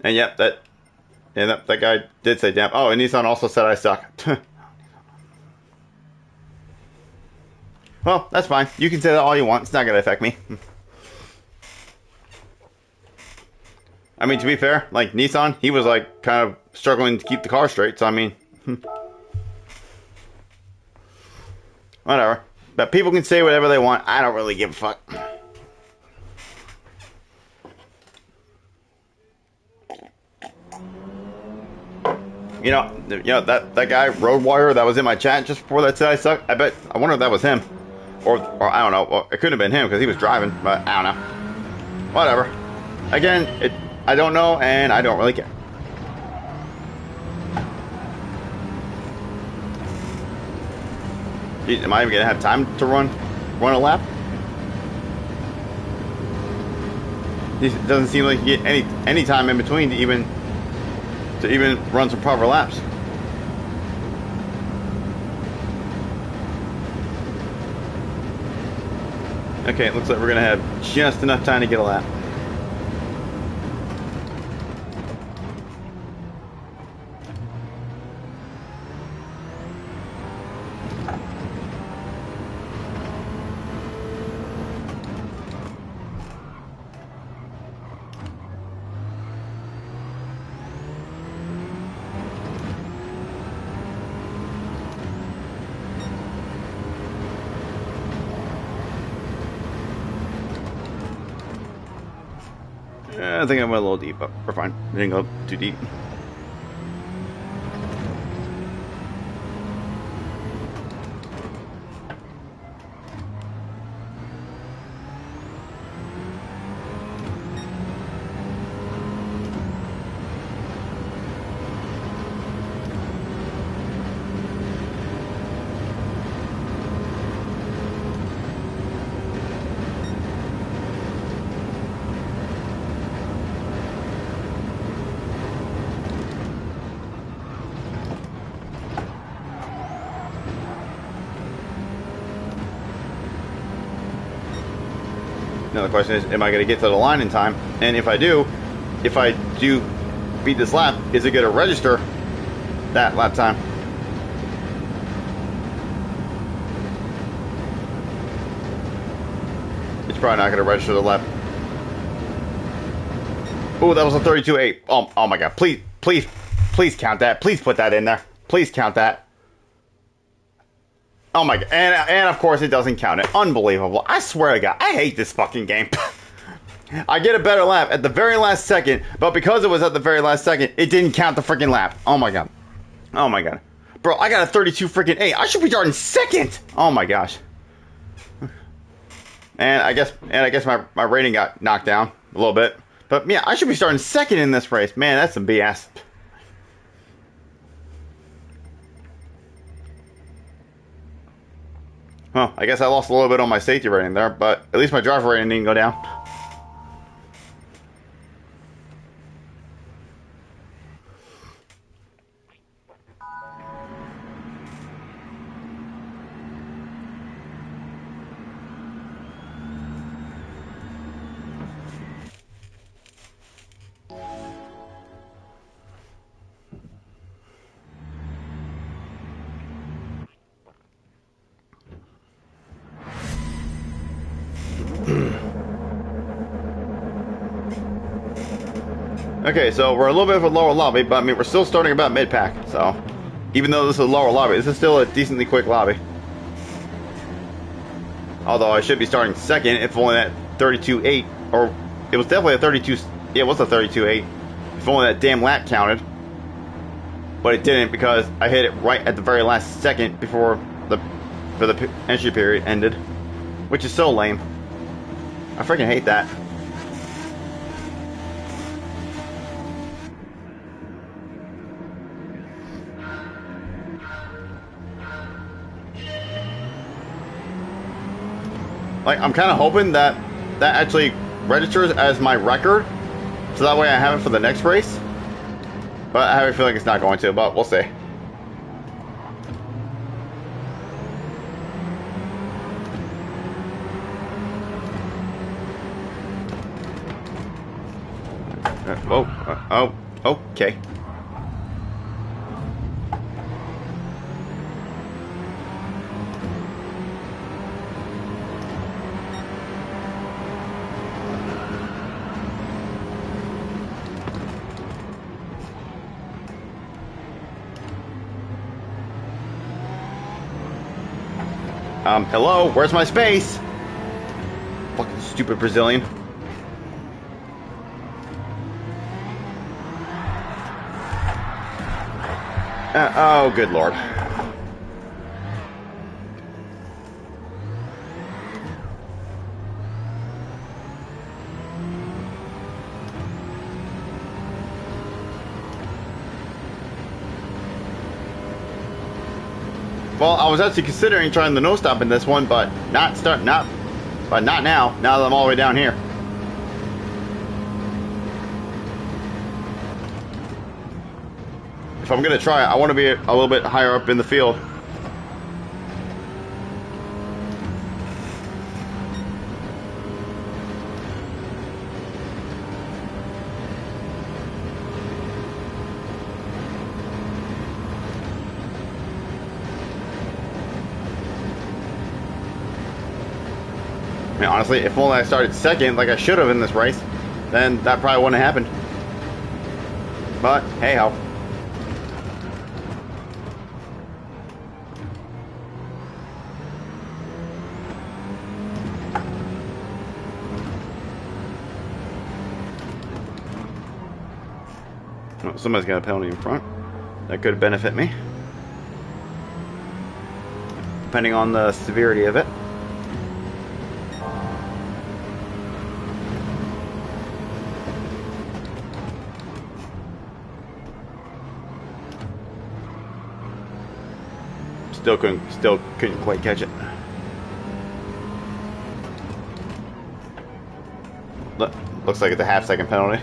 And yep, that guy did say damn. Oh, and Nissan also said I suck. Well, that's fine. You can say that all you want. It's not going to affect me. I mean, to be fair, like Nissan, he was like kind of struggling to keep the car straight. So I mean, whatever. But people can say whatever they want. I don't really give a fuck. You know that guy Roadwire that was in my chat just before that said I suck. I wonder if that was him, or I don't know. Well, it couldn't have been him because he was driving. But I don't know. Whatever. Again, I don't know, and I don't really care. Jeez, am I even gonna have time to run a lap? It doesn't seem like you get any time in between to even run some proper laps. Okay, it looks like we're gonna have just enough time to get a lap. I think I went a little deep, but we're fine. We didn't go too deep. Now the question is, am I going to get to the line in time? And if I do beat this lap, is it going to register that lap time? It's probably not going to register the lap. Oh, that was a 32.8. Oh my god. Please count that. Please put that in there. Please count that. Oh my god. And of course it doesn't count it. Unbelievable. I swear to God, I hate this fucking game. I get a better lap at the very last second, but because it was at the very last second, it didn't count the freaking lap. Oh my god. Oh my god. Bro, I got a 32 freaking 8. I should be starting second. Oh my gosh. And I guess my rating got knocked down a little bit. But yeah, I should be starting second in this race. Man, that's some BS. Well, I guess I lost a little bit on my safety rating there, but at least my driver rating didn't go down. Okay, so we're a little bit of a lower lobby, but I mean, we're still starting about mid-pack, so even though this is a lower lobby, this is still a decently quick lobby. Although I should be starting second if only that 32.8, or it was definitely a 32, yeah, it was a 32.8, if only that damn lap counted. But it didn't because I hit it right at the very last second before the entry period ended, which is so lame. I freaking hate that. Like, I'm kind of hoping that that actually registers as my record, so that way I have it for the next race. But I have a feeling it's not going to, but we'll see. Oh, okay. Hello? Where's my space? Fucking stupid Brazilian. Oh, good lord. Well, I was actually considering trying the no-stop in this one, but not now. Now that I'm all the way down here. If I'm gonna try it, I want to be a little bit higher up in the field. I mean, honestly, if only I started second like I should have in this race, then that probably wouldn't have happened. But, hey ho. Oh, somebody's got a penalty in front. That could benefit me, depending on the severity of it. Still couldn't quite catch it. Looks like it's a half-second penalty.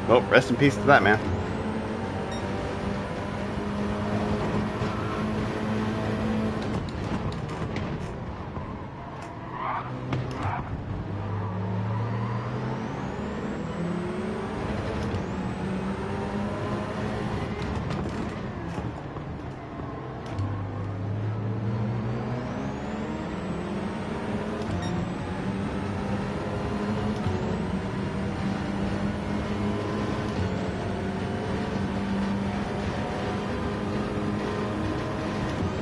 Well, rest in peace to that man.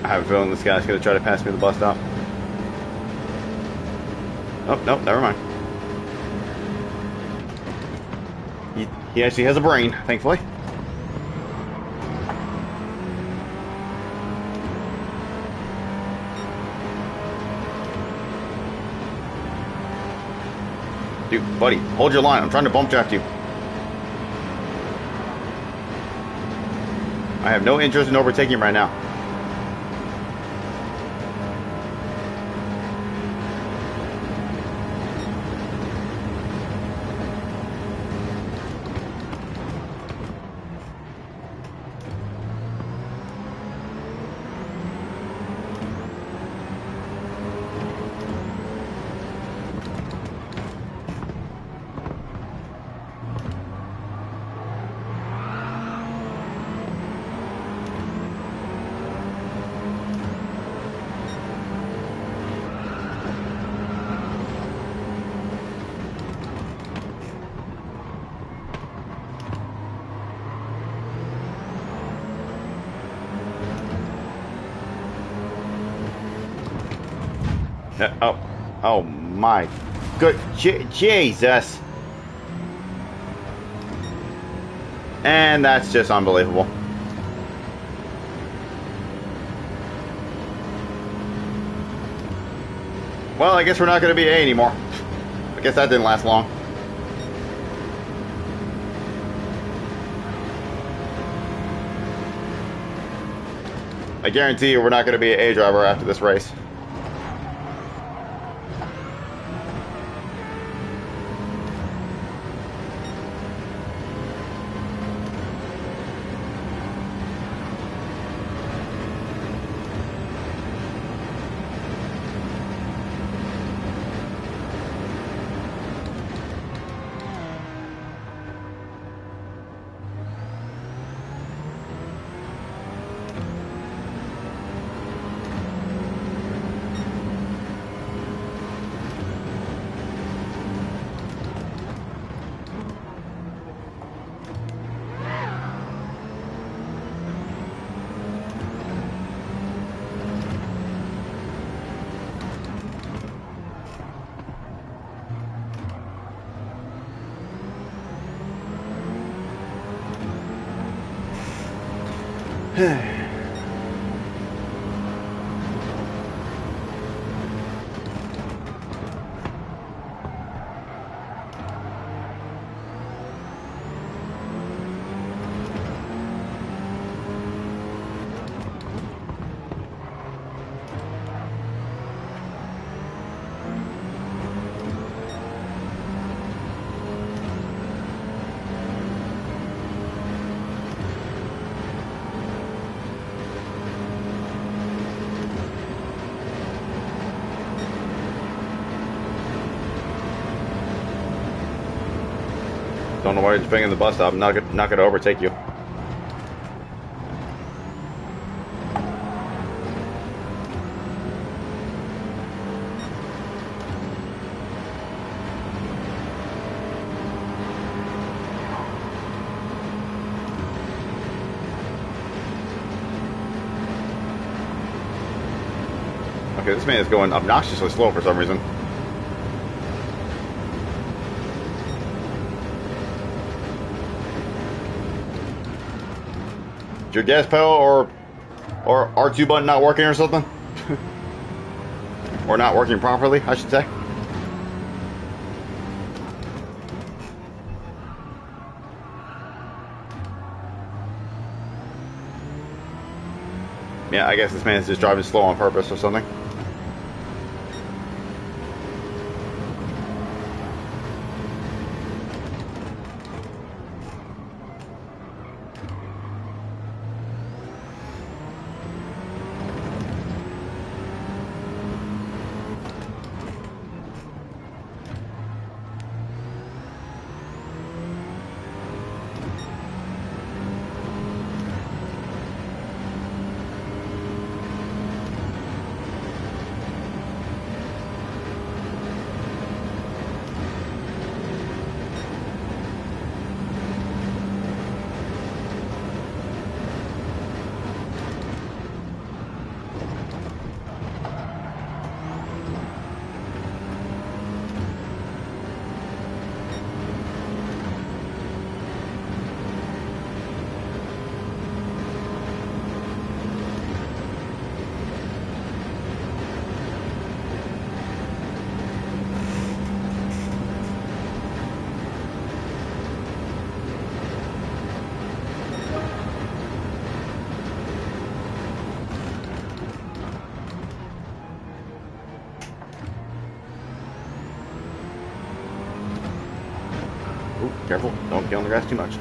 I have a feeling this guy's going to try to pass me the bus stop. Oh, no, never mind. He actually has a brain, thankfully. Dude, buddy, hold your line. I'm trying to bump draft you. I have no interest in overtaking right now. Oh my good Jesus. And that's just unbelievable. Well, I guess we're not going to be A anymore. I guess that didn't last long. I guarantee you we're not going to be an A driver after this race. Don't know why you're banging the bus stop. I'm not going to overtake you. Okay, this man is going obnoxiously slow for some reason. Your gas pedal or R2 button not working or something? Or not working properly, I should say. Yeah, I guess this man is just driving slow on purpose or something. Ooh, careful. Don't get on the grass too much.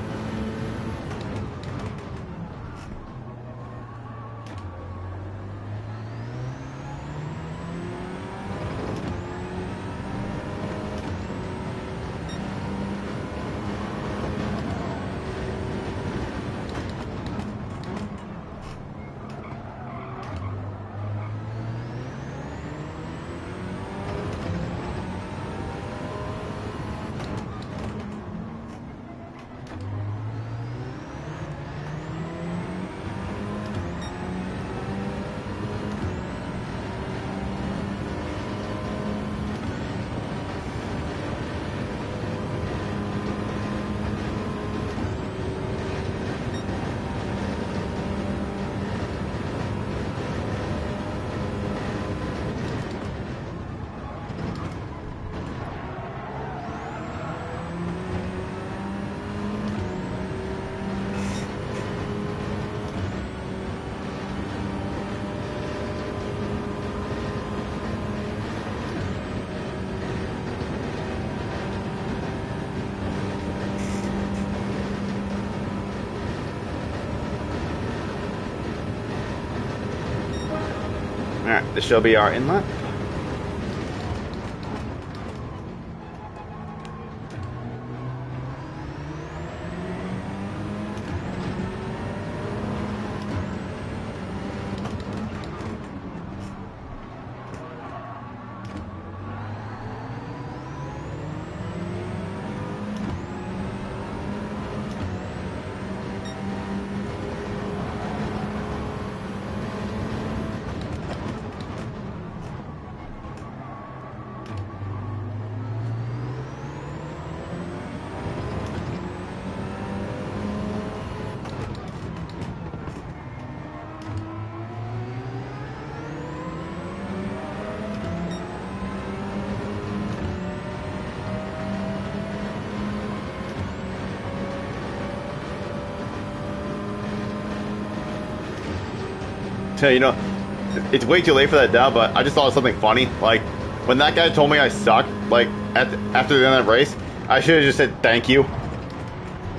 Alright, this shall be our inlet. You know, it's way too late for that now, but I just thought of something funny. Like, when that guy told me I sucked, like, after the end of the race, I should have just said thank you.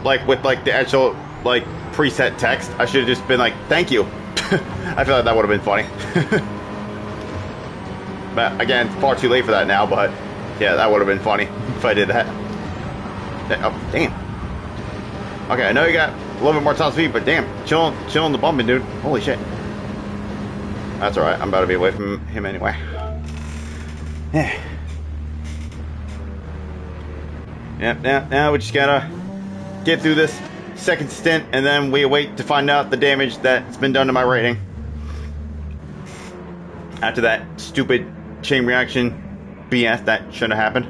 Like, with, like, the actual, like, preset text, I should have just been like, thank you. I feel like that would have been funny. But, again, it's far too late for that now, but, yeah, that would have been funny if I did that. Oh, damn. Okay, I know you got a little bit more top speed, but damn, chilling the bumping, dude. Holy shit. That's alright, I'm about to be away from him anyway. Yeah. Yep, now we just gotta get through this second stint, and then we wait to find out the damage that's been done to my rating. After that stupid chain reaction BS that shouldn't have happened.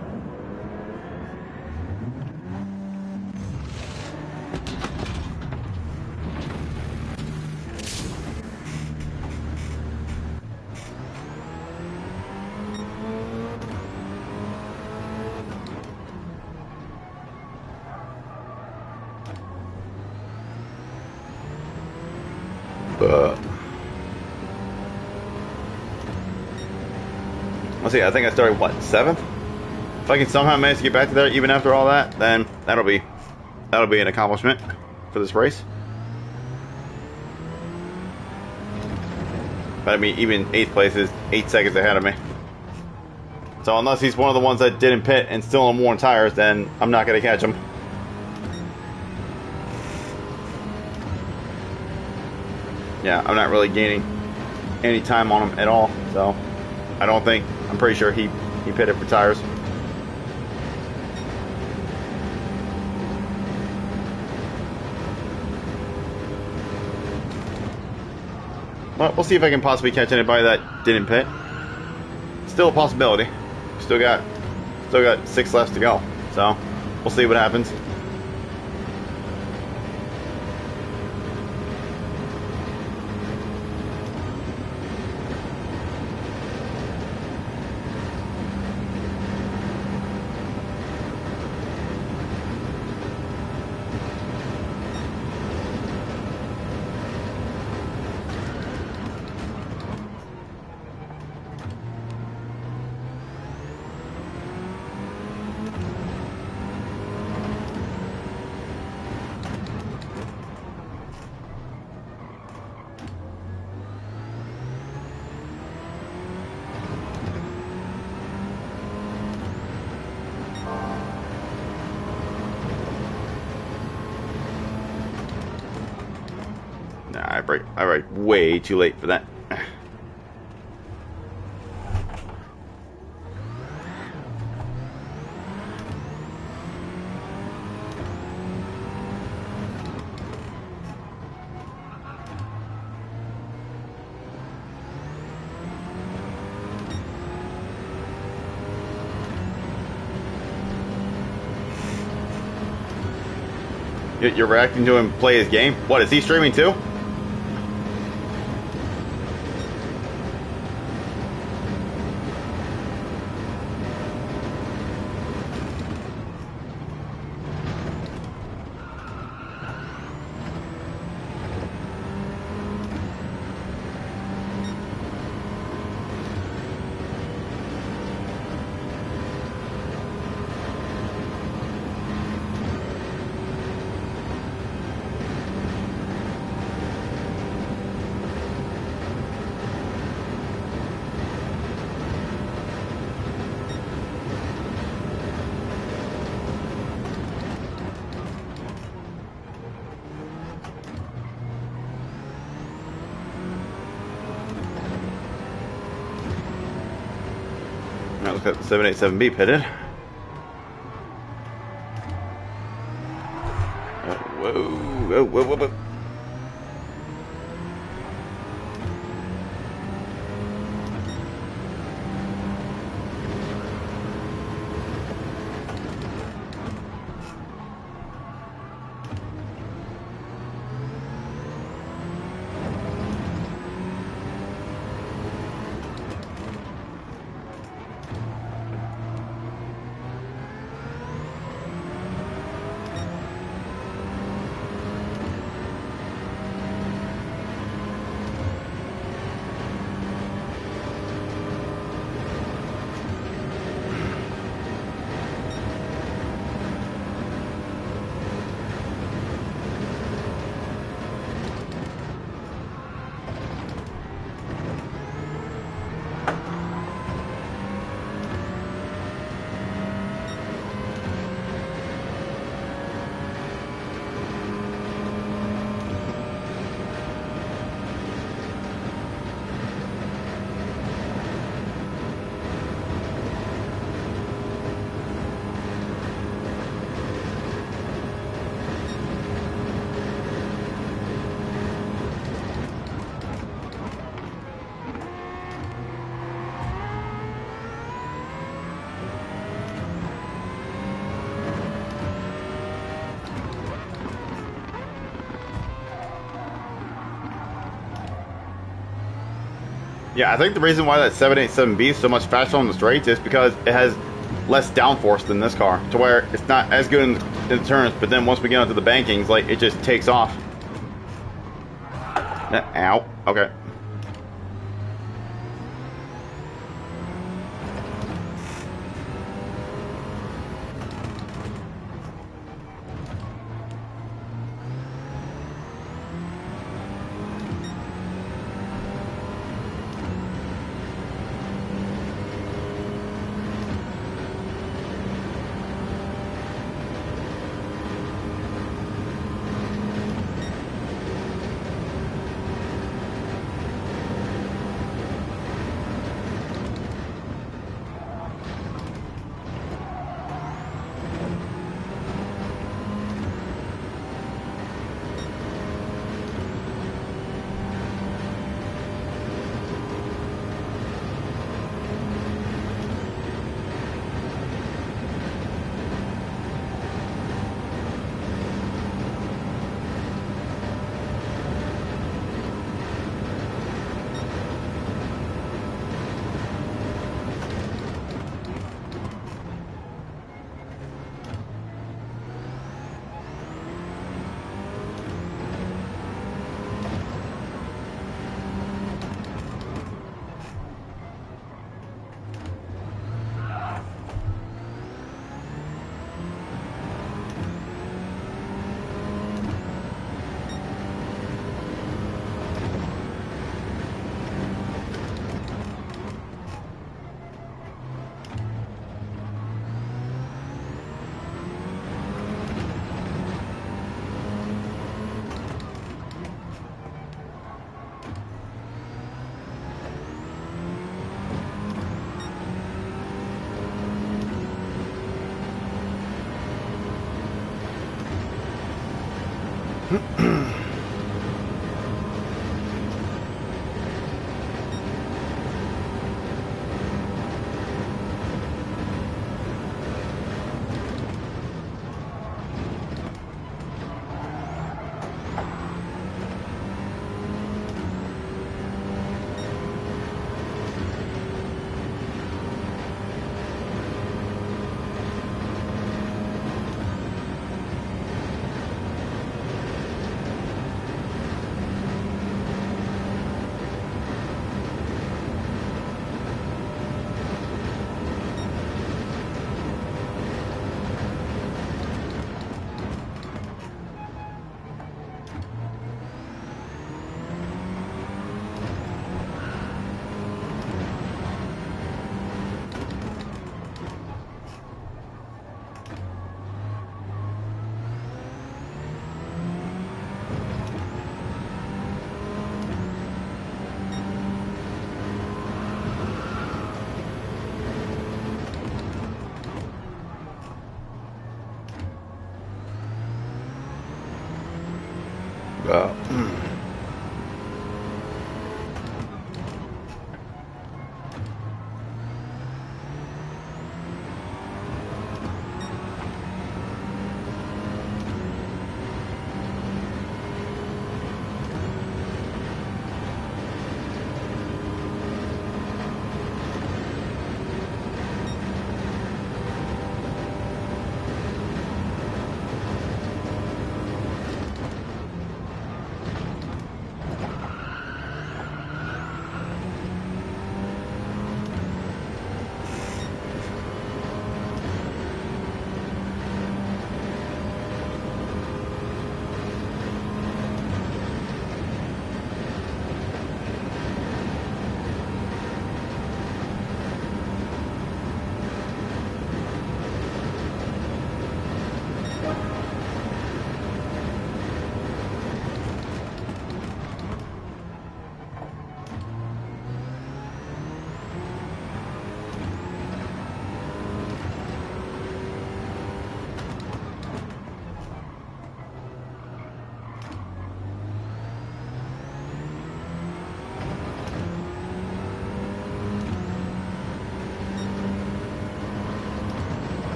Let's see, I think I started, what, 7th? If I can somehow manage to get back to there even after all that, then that'll be an accomplishment for this race. But I mean, even 8th place is 8 seconds ahead of me. So unless he's one of the ones that didn't pit and still on worn tires, then I'm not going to catch him. Yeah, I'm not really gaining any time on him at all, so I don't think, I'm pretty sure he pitted for tires. Well, we'll see if I can possibly catch anybody that didn't pit. Still a possibility. Still got 6 laps to go, so we'll see what happens. I brake way too late for that. You're reacting to him play his game? What, is he streaming too? Now look at the 787B pitted. Whoa. Yeah, I think the reason why that 787B is so much faster on the straights is because it has less downforce than this car, to where it's not as good in the turns, but then once we get onto the bankings, like, it just takes off. Ow. Okay. Uh,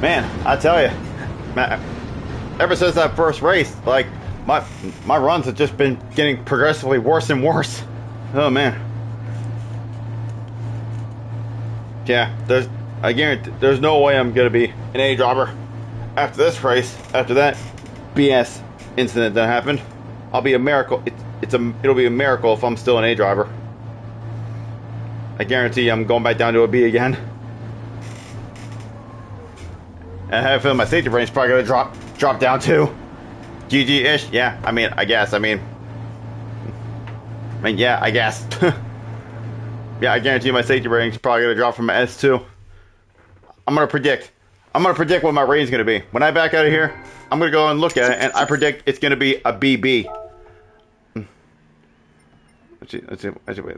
Man, I tell you, man, ever since that first race, like my runs have just been getting progressively worse and worse. Oh man, yeah. I guarantee, there's no way I'm gonna be an A driver after this race. After that BS incident that happened, I'll be a miracle. It'll be a miracle if I'm still an A driver. I guarantee I'm going back down to a B again. And I have a feeling my safety rating is probably gonna drop down too. GG-ish, yeah. I mean, I guess. Yeah, I guess. Yeah, I guarantee my safety rating is probably gonna drop from an S2. I'm gonna predict what my rating's gonna be. When I back out of here, I'm gonna go and look at it, and I predict it's gonna be a BB. Let's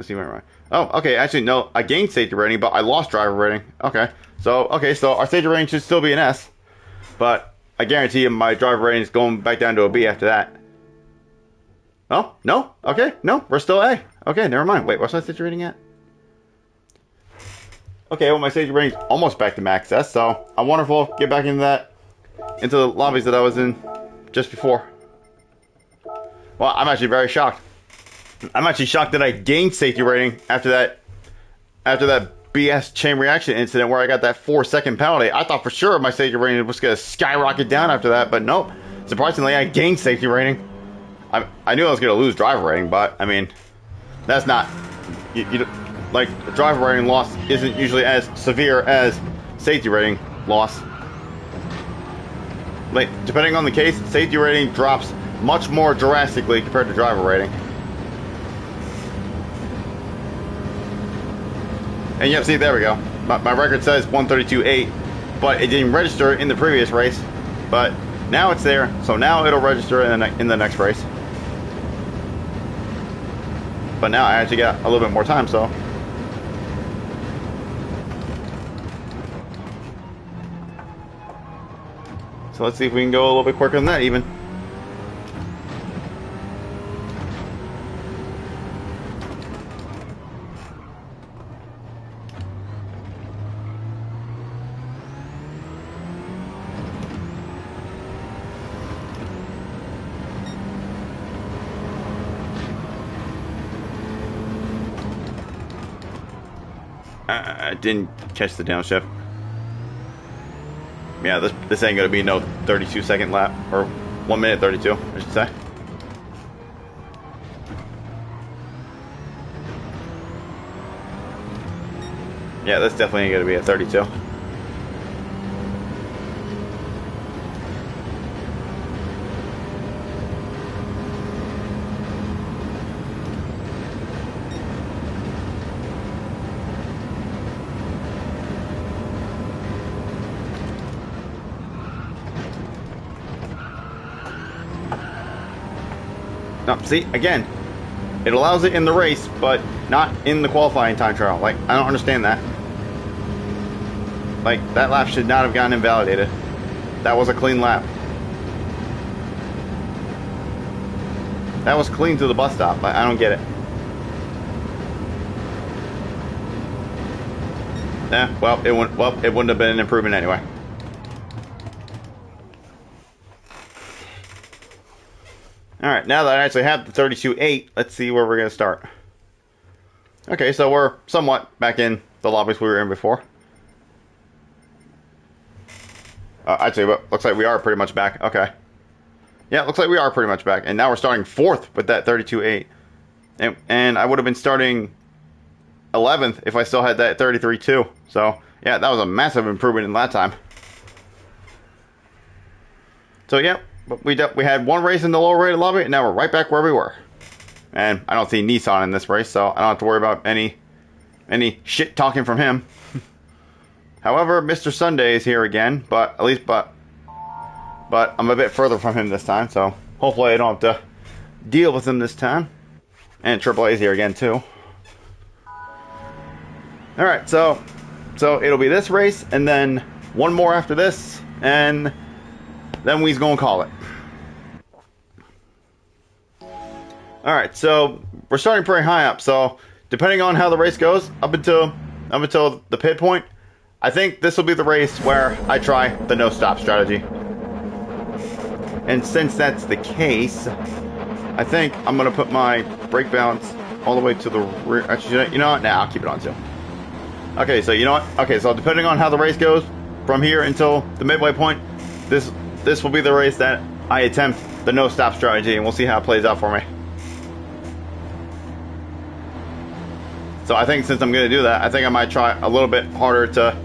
see where am I? Oh, okay. Actually, no. I gained safety rating, but I lost driver rating. Okay. So our safety rating should still be an S, but I guarantee you my driver rating is going back down to a B after that. Oh, no? Okay, no. We're still A. Okay, never mind. Wait, what's my safety rating at? Okay, well, my safety rating's almost back to max S, so I wonder if we'll get back into the lobbies that I was in just before. Well, I'm actually very shocked. I'm actually shocked that I gained safety rating after that BS chain reaction incident where I got that 4-second penalty. I thought for sure my safety rating was going to skyrocket down after that, but nope. Surprisingly, I gained safety rating. I knew I was going to lose driver rating, but I mean, that's not like driver rating loss isn't usually as severe as safety rating loss. Like, depending on the case, safety rating drops much more drastically compared to driver rating. And yep, see, there we go. My record says 132.8, but it didn't register in the previous race. But now it's there, so now it'll register in the next race. But now I actually got a little bit more time, so. So let's see if we can go a little bit quicker than that even. I didn't catch the downshift. Yeah, this ain't gonna be no 32-second lap, or 1 minute 32, I should say. Yeah, this definitely ain't gonna be a 32. No, see, again, it allows it in the race, but not in the qualifying time trial. Like, I don't understand that. Like, that lap should not have gotten invalidated. That was a clean lap. That was clean to the bus stop. I don't get it. Yeah, well, it wouldn't have been an improvement anyway. Alright, now that I actually have the 32.8, let's see where we're going to start. Okay, so we're somewhat back in the lobbies we were in before. Actually, looks like we are pretty much back. Okay. Yeah, looks like we are pretty much back. And now we're starting 4th with that 32.8. And I would have been starting 11th if I still had that 33.2. So, yeah, that was a massive improvement in that time. So, yeah. But we had one race in the lower rated lobby, and now we're right back where we were. And I don't see Nissan in this race, so I don't have to worry about any shit talking from him. However, Mr. Sunday is here again, but I'm a bit further from him this time, so hopefully I don't have to deal with him this time. And AAA is here again too. All right, so it'll be this race, and then one more after this, and then we's gonna call it. Alright, so we're starting pretty high up, so depending on how the race goes, up until the pit point, I think this will be the race where I try the no-stop strategy. And since that's the case, I think I'm gonna put my brake balance all the way to the rear. Actually, you know what? Nah, I'll keep it on too. Okay, so you know what? Okay, so depending on how the race goes from here until the midway point, this will be the race that I attempt the no-stop strategy, and we'll see how it plays out for me. So I think since I'm going to do that, I think I might try a little bit harder to...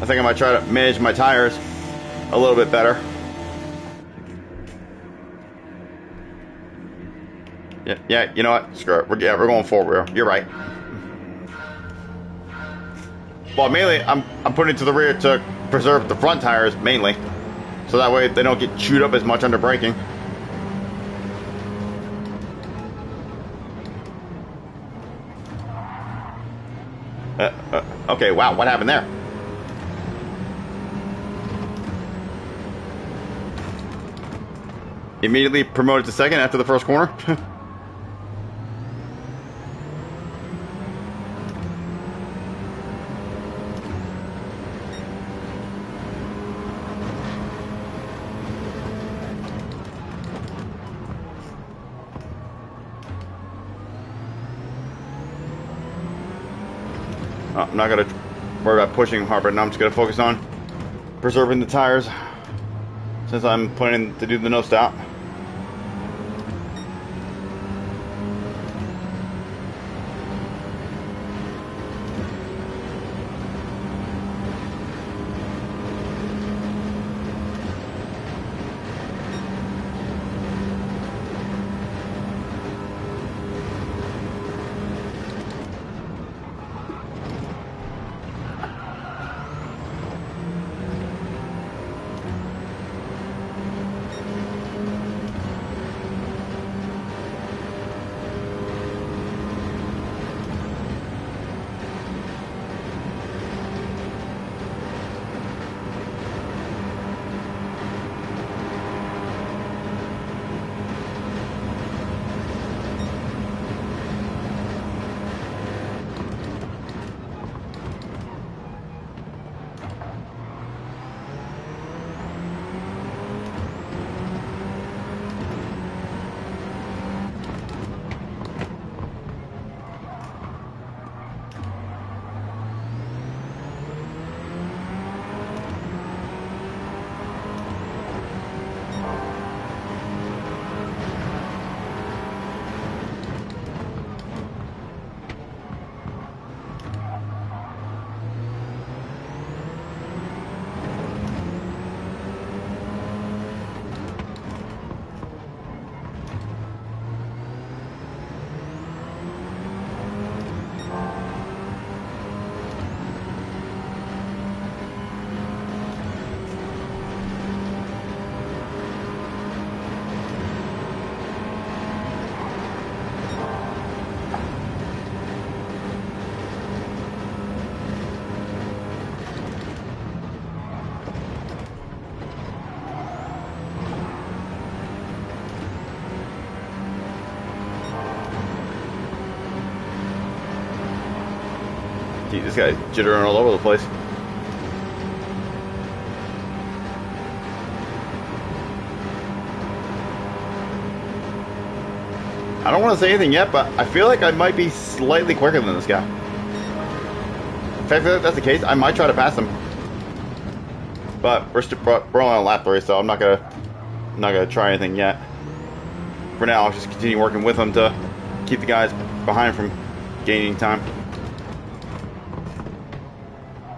I think I might try to manage my tires a little bit better. Yeah, you know what? Screw it. We're going forward. You're right. Well, mainly, I'm putting it to the rear to preserve the front tires, mainly. So that way they don't get chewed up as much under braking. Okay, wow, what happened there? Immediately promoted to second after the first corner. I'm not gonna worry about pushing hard, but now I'm just gonna focus on preserving the tires since I'm planning to do the no stop. Gee, this guy's jittering all over the place. I don't want to say anything yet, but I feel like I might be slightly quicker than this guy. If I feel like that's the case, I might try to pass him. But we're only on lap 3, so I'm not gonna try anything yet. For now, I'll just continue working with him to keep the guys behind from gaining time.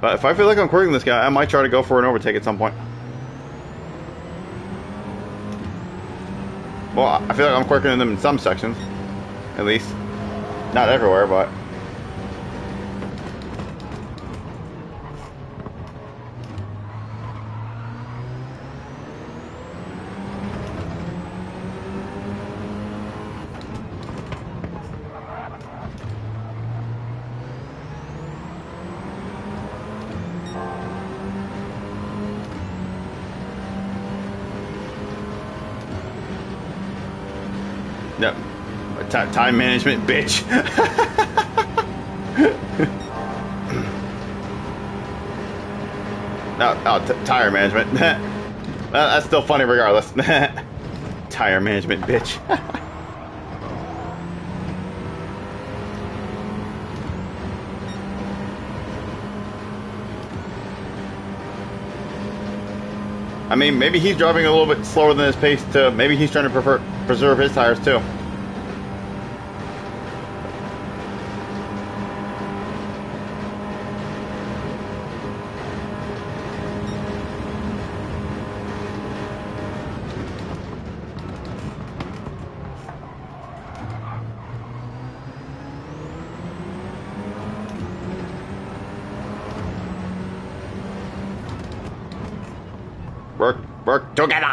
But if I feel like I'm quicker than this guy, I might try to go for an overtake at some point. Well, I feel like I'm quicker than them in some sections, at least. Not everywhere, but... Yep. Time management, bitch. Tire management. That's still funny regardless. Tire management, bitch. I mean, maybe he's driving a little bit slower than his pace too. Maybe he's trying to preserve his tires too. Work together!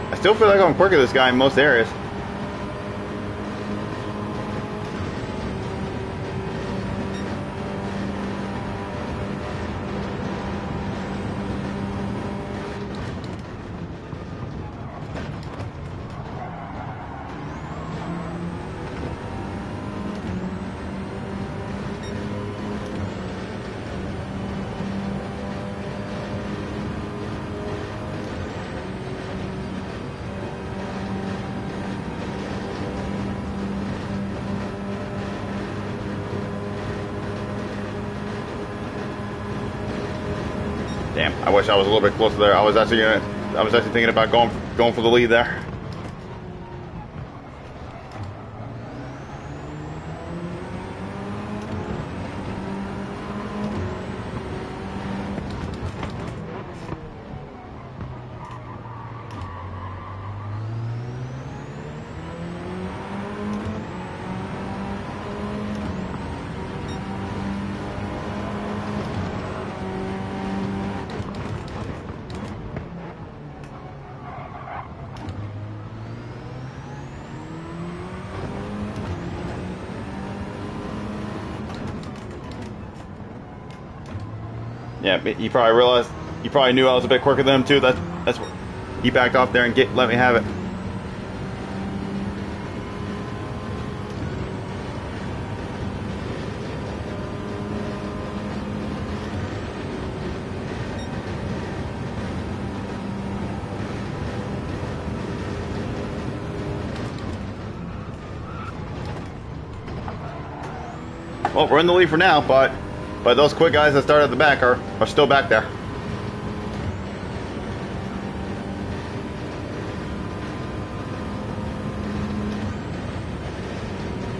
I still feel like I'm quicker than this guy in most areas. I wish I was a little bit closer there. I was actually thinking about going for the lead there. Yeah, you probably knew I was a bit quicker than him too. That's what he backed off there and let me have it. Well, we're in the lead for now, but those quick guys that started at the back are still back there.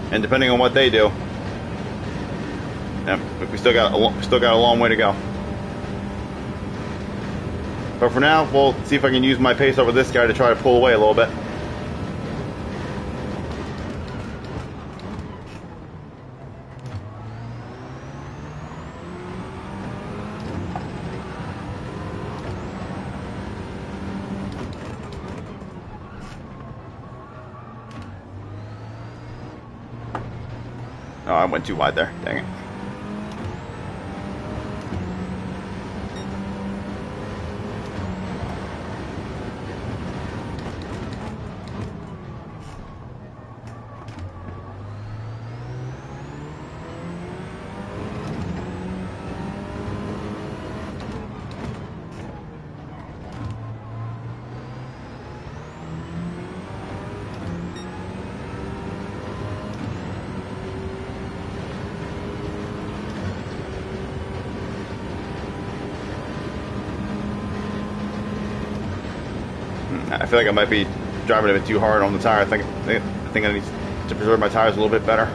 And depending on what they do, yeah, we still got a long way to go. But for now, we'll see if I can use my pace over this guy to try to pull away a little bit. Oh, I went too wide there. Dang it. I feel like I might be driving a bit too hard on the tire. I think I need to preserve my tires a little bit better.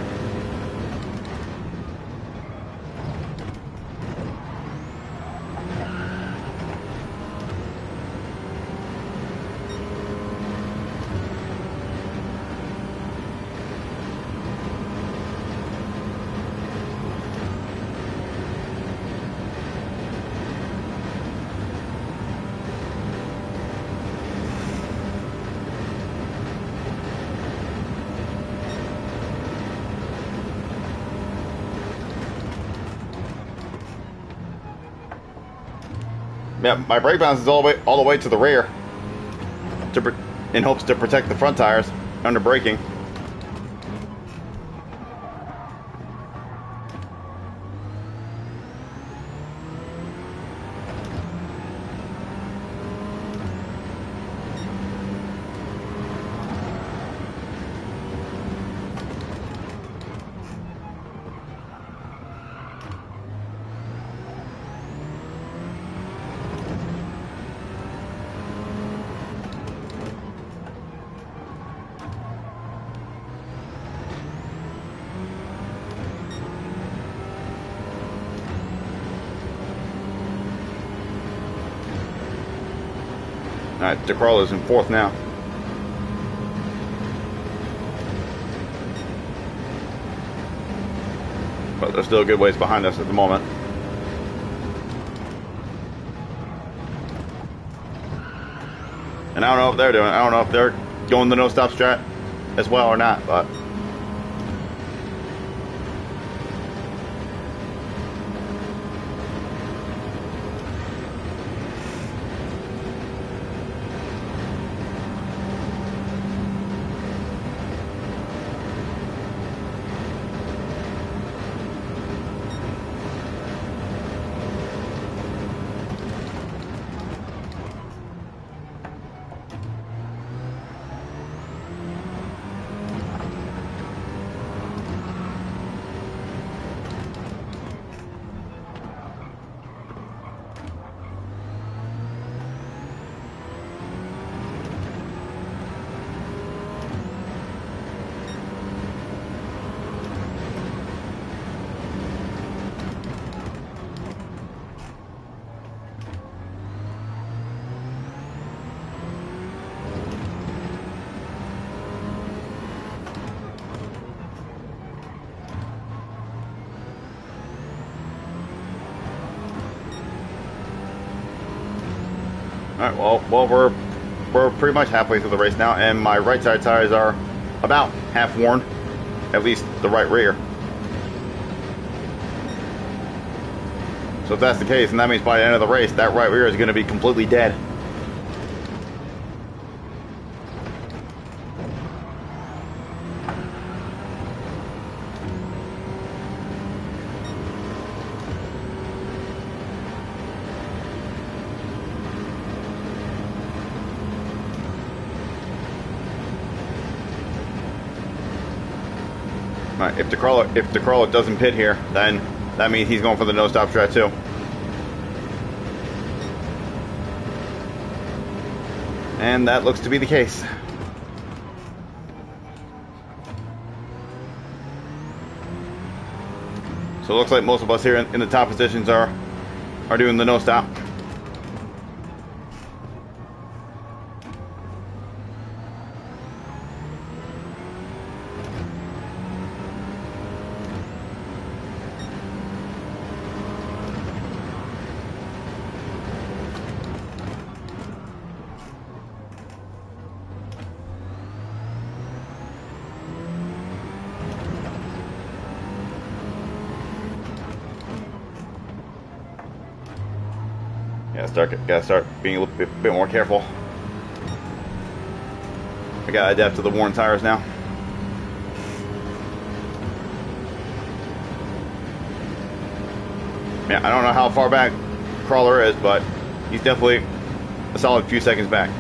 Yeah, my brake balance is all the way to the rear, in hopes to protect the front tires under braking. Alright, DeCarlo's in fourth now. But they're still a good ways behind us at the moment. And I don't know what they're doing. I don't know if they're going the no-stop strat as well or not, but... Alright, well, we're pretty much halfway through the race now, and my right side tires are about half worn, at least the right rear. So if that's the case, and that means by the end of the race, that right rear is going to be completely dead. Right, if the crawler doesn't pit here, then that means he's going for the no-stop strat too. And that looks to be the case. So it looks like most of us here in the top positions are doing the no-stop. Gotta start being a little bit more careful. I gotta adapt to the worn tires now. Yeah, I don't know how far back Crawler is, but he's definitely a solid few seconds back.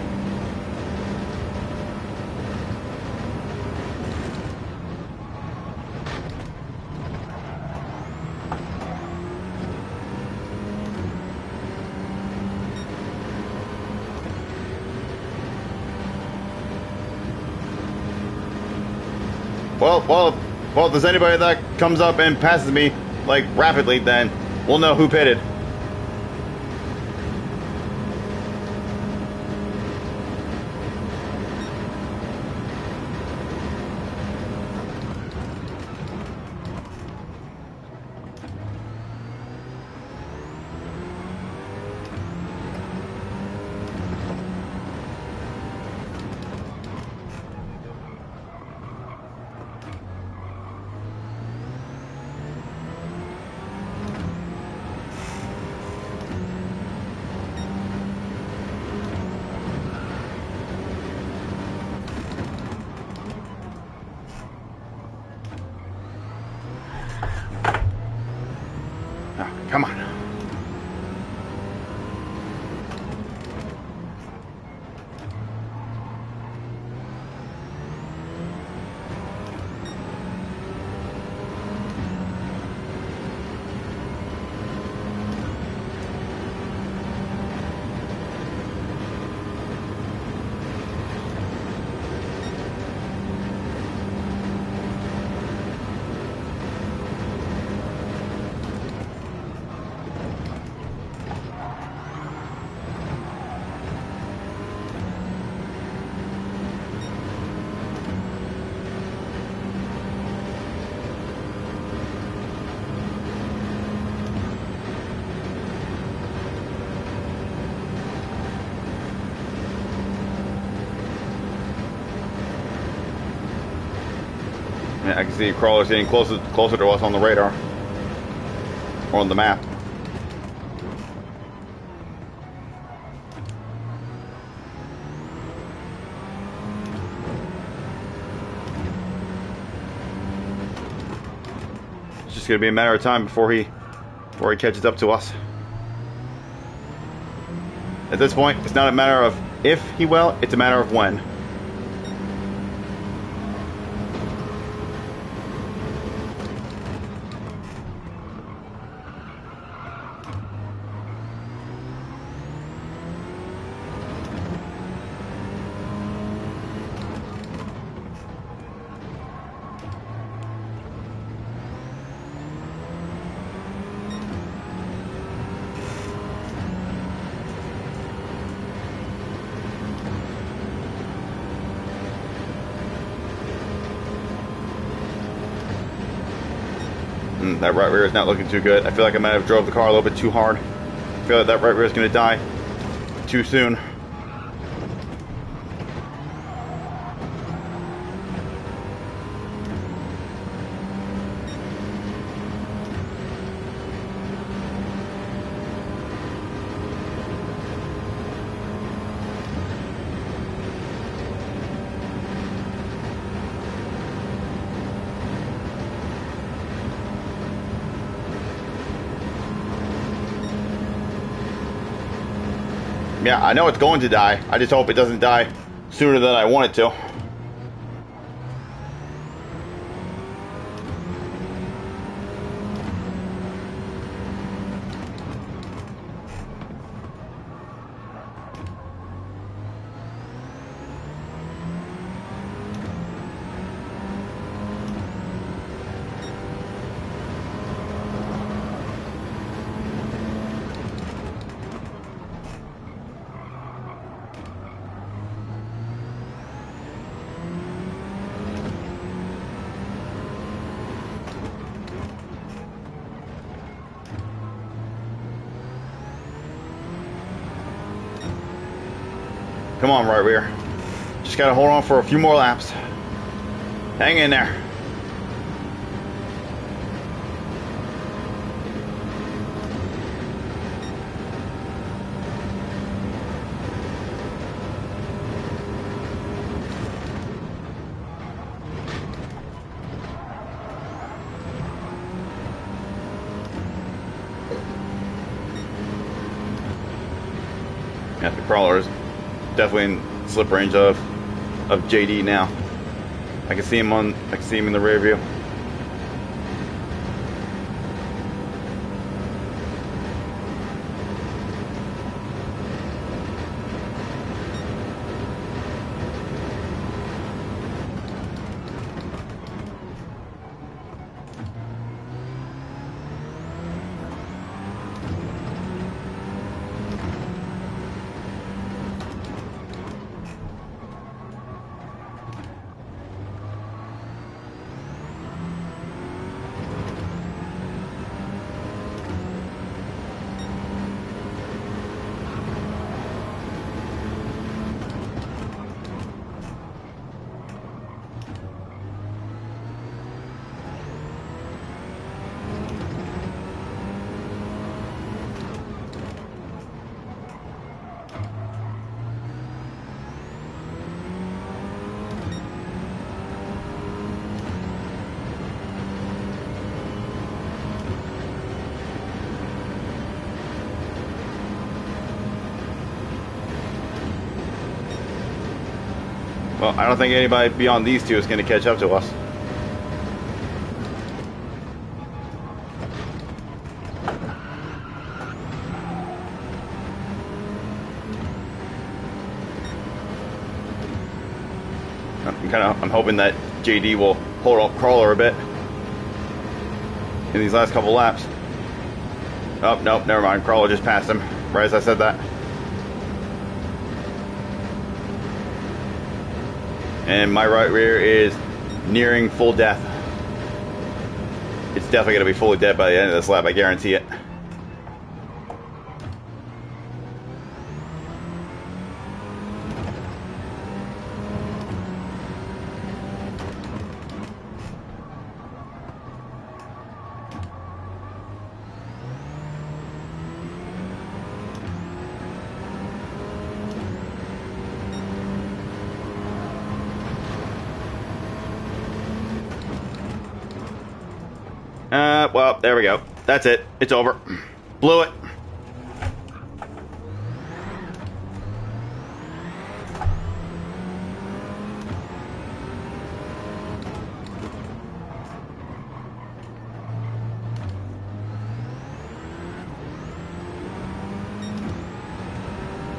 Well, if there's anybody that comes up and passes me, like, rapidly, then we'll know who pitted. Come on. Yeah, I can see crawlers getting closer to us on the radar or on the map. It's just gonna be a matter of time before he catches up to us. At this point, it's not a matter of if he will, it's a matter of when. That right rear is not looking too good. I feel like I might have drove the car a little bit too hard. I feel like that right rear is going to die too soon. Yeah, I know it's going to die. I just hope it doesn't die sooner than I want it to. Come on, right rear. Just gotta hold on for a few more laps. Hang in there. Yeah, the crawler is definitely in slip range of JD now. I can see him in the rear view. Well, I don't think anybody beyond these two is going to catch up to us. I'm hoping that JD will hold up crawler a bit in these last couple laps. Oh, nope, never mind. Crawler just passed him right as I said that. And my right rear is nearing full death. It's definitely going to be fully dead by the end of this lap, I guarantee it. Well, there we go. That's it. It's over. Blew it.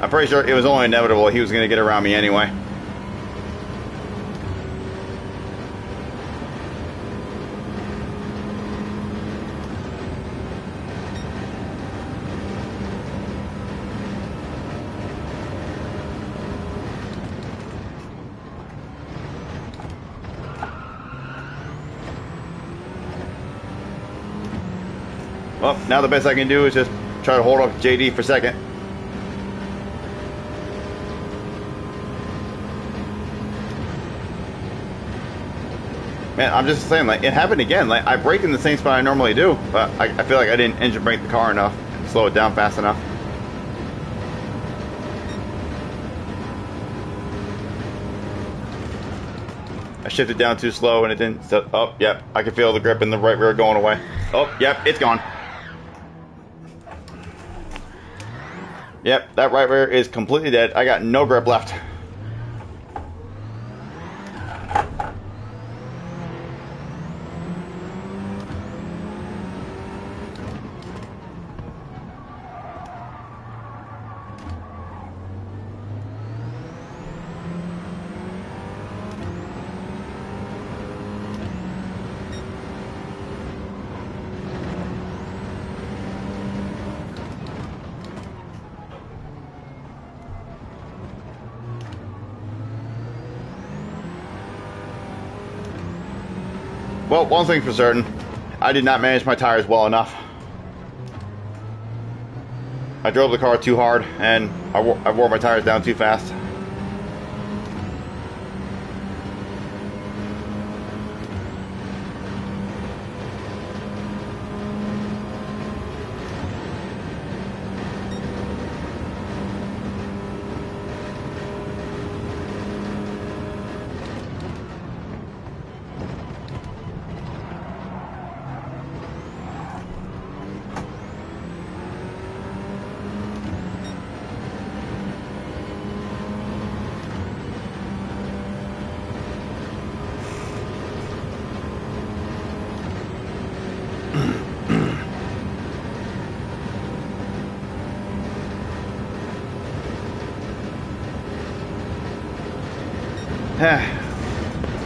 I'm pretty sure it was only inevitable he was going to get around me anyway. Well, now the best I can do is just try to hold up JD for second. Man, I'm just saying, like, it happened again. Like, I brake in the same spot I normally do, but I feel like I didn't engine brake the car enough, slow it down fast enough. I shifted down too slow and it didn't. So, oh, yep, I can feel the grip in the right rear going away. Oh, yep, it's gone. Yep, that right rear is completely dead. I got no grip left. Well, one thing's for certain, I did not manage my tires well enough. I drove the car too hard, and I wore my tires down too fast.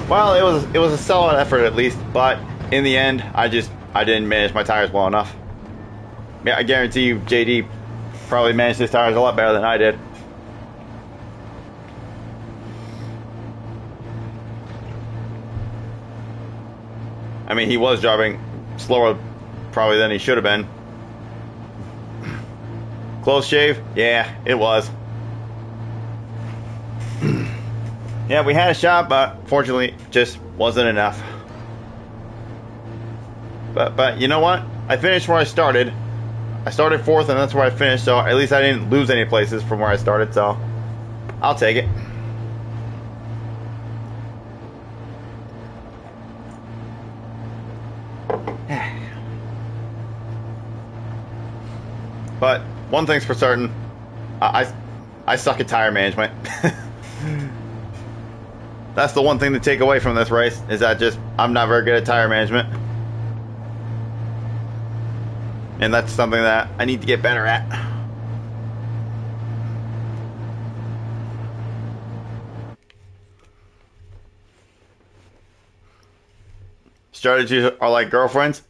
Well, it was a solid effort at least, but in the end, I didn't manage my tires well enough. Yeah, I guarantee you, JD probably managed his tires a lot better than I did. I mean, he was driving slower probably than he should have been. Close shave? Yeah, it was. Yeah, we had a shot, but fortunately, just wasn't enough. But you know what? I finished where I started. I started fourth, and that's where I finished. So at least I didn't lose any places from where I started. So I'll take it. But one thing's for certain, I suck at tire management. That's the one thing to take away from this race, is that I'm not very good at tire management. And that's something that I need to get better at. Strategies are like girlfriends.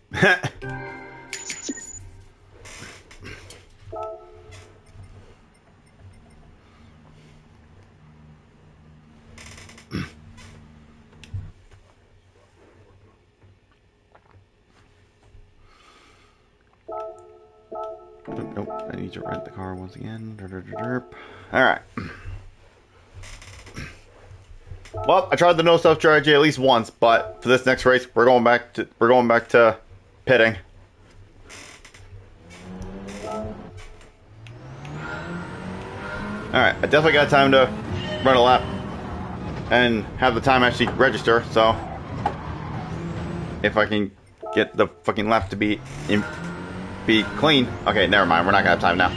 Nope, I need to rent the car once again. Alright. Well, I tried the no stuff strategy at least once, but for this next race, we're going back to pitting. Alright, I definitely got time to run a lap and have the time actually register, so if I can get the fucking lap to be clean. Okay, never mind, we're not gonna have time now.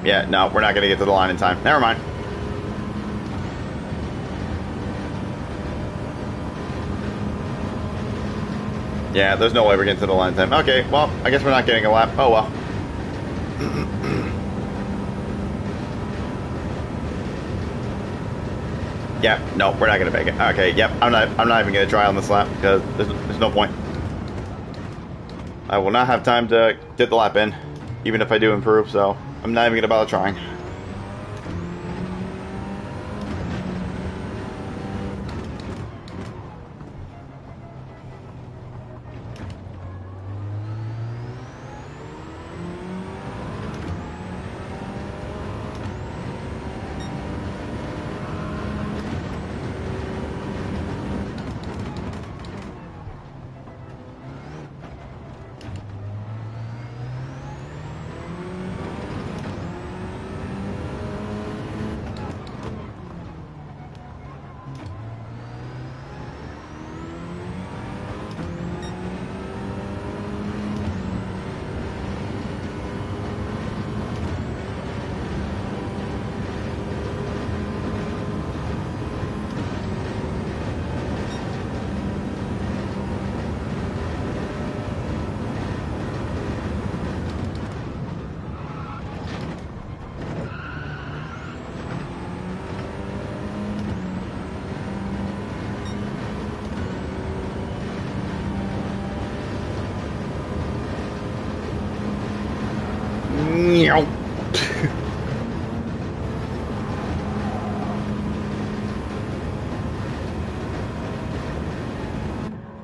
Yeah, no, we're not gonna get to the line in time. Never mind. Yeah, there's no way we're getting to the line in time. Okay, well, I guess we're not getting a lap. Oh well. Yeah, no, we're not gonna make it. Okay, yep, I'm not even gonna try on this lap because there's no point. I will not have time to get the lap in, even if I do improve. So I'm not even gonna bother trying.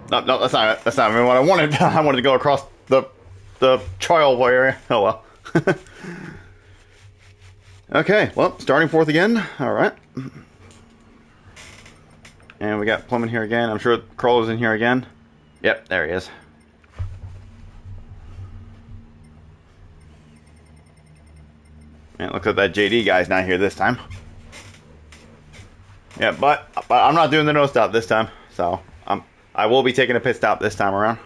No, no, that's not even what I wanted. I wanted to go across the trial area. Oh well. Okay, well, starting fourth again. All right. And we got Plum in here again. I'm sure Crowler's in here again. Yep, there he is. And it looks like that JD guy's not here this time. Yeah, but I'm not doing the no stop this time, so I will be taking a pit stop this time around.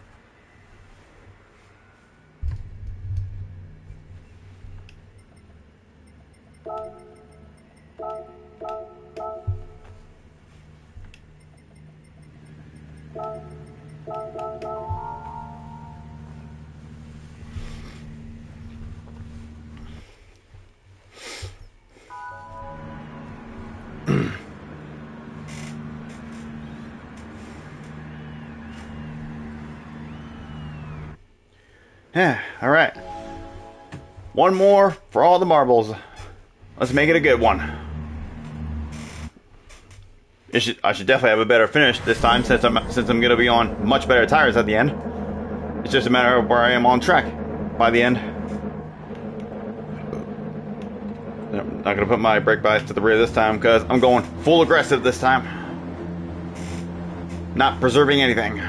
Yeah, all right. One more for all the marbles. Let's make it a good one. I should definitely have a better finish this time since I'm going to be on much better tires at the end. It's just a matter of where I am on track by the end. I'm not going to put my brake bias to the rear this time because I'm going full aggressive this time. Not preserving anything.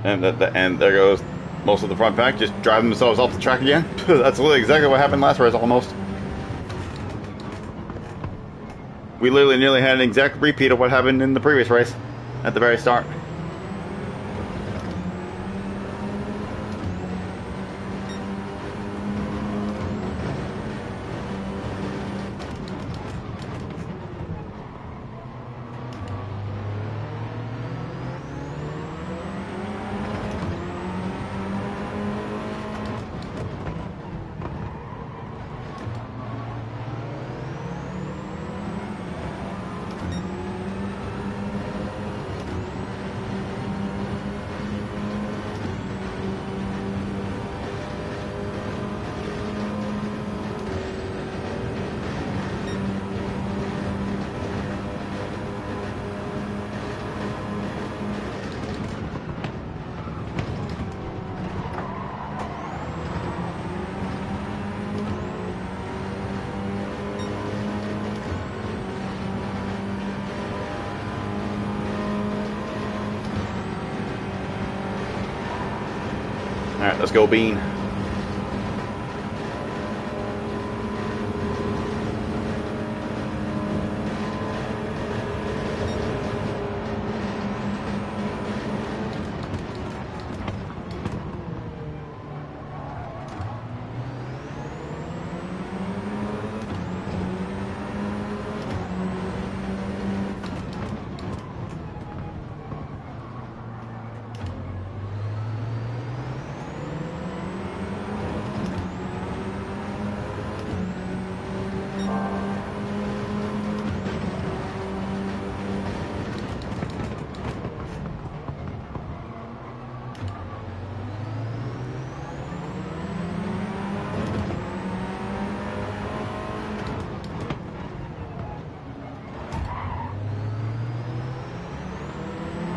And there goes most of the front pack, just driving themselves off the track again. That's literally exactly what happened last race, almost. We literally nearly had an exact repeat of what happened in the previous race at the very start. Alright, let's go, Bean.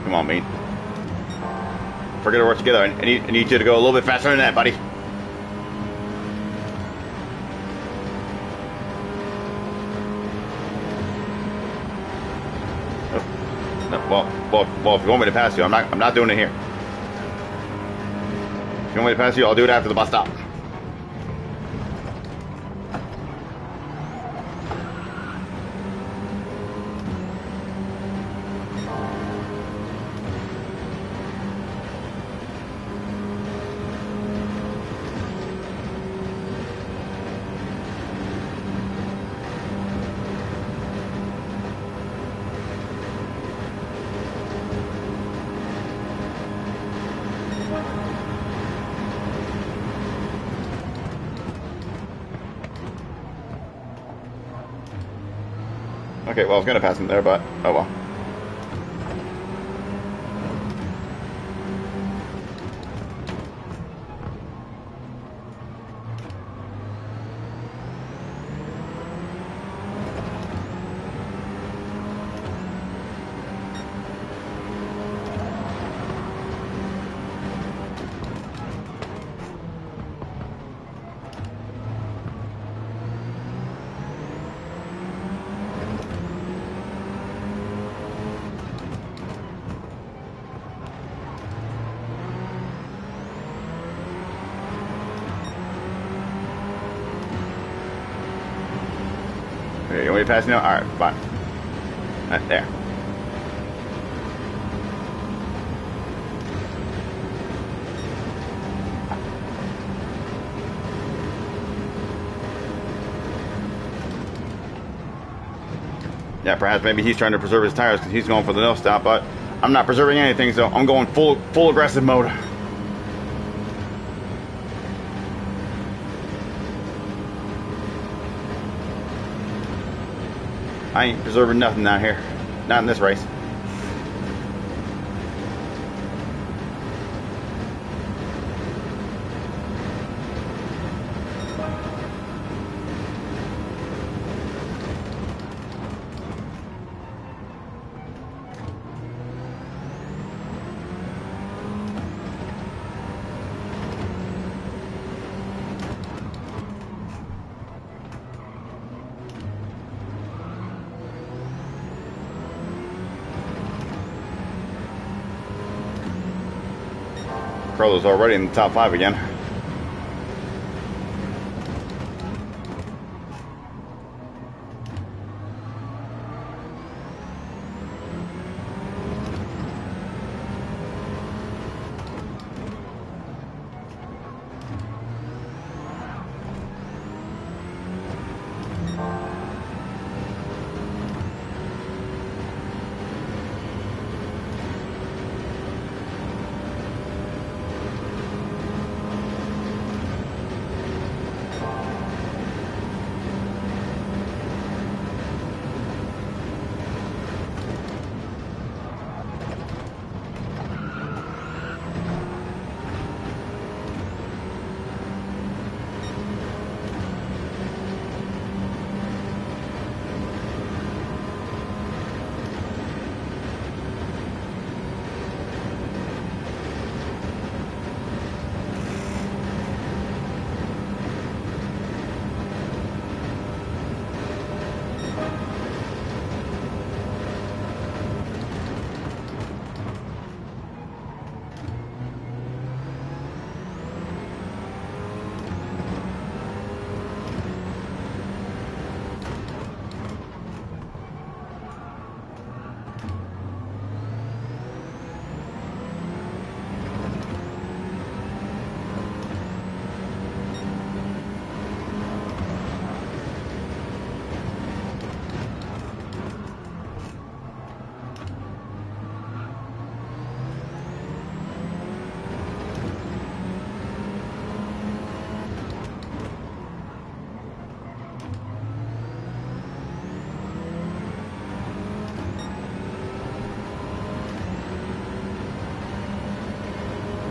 Come on, mate. Forget to work together. I need you to go a little bit faster than that, buddy. No, well, if you want me to pass you, I'm not doing it here. If you want me to pass you, I'll do it after the bus stop. Okay, well, I was going to pass him there, but oh well. Okay, you want me to pass now? Alright, fine. Right there. Yeah, perhaps maybe he's trying to preserve his tires because he's going for the no stop, but I'm not preserving anything, so I'm going full aggressive mode. I ain't preserving nothing out here. Not in this race. Carlos already in the top 5 again.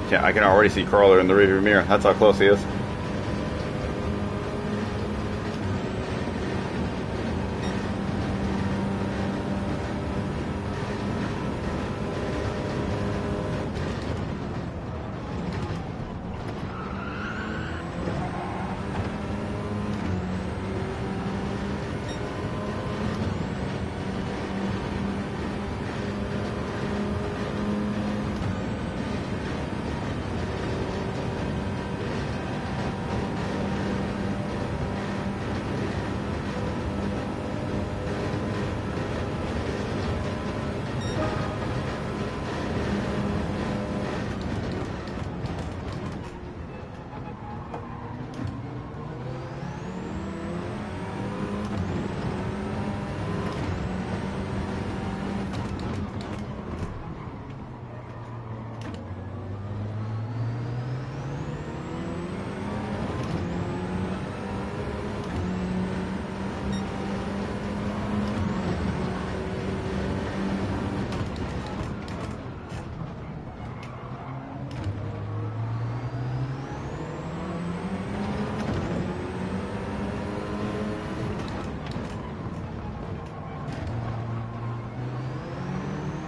Yeah, I can already see Crawler in the rearview mirror. That's how close he is.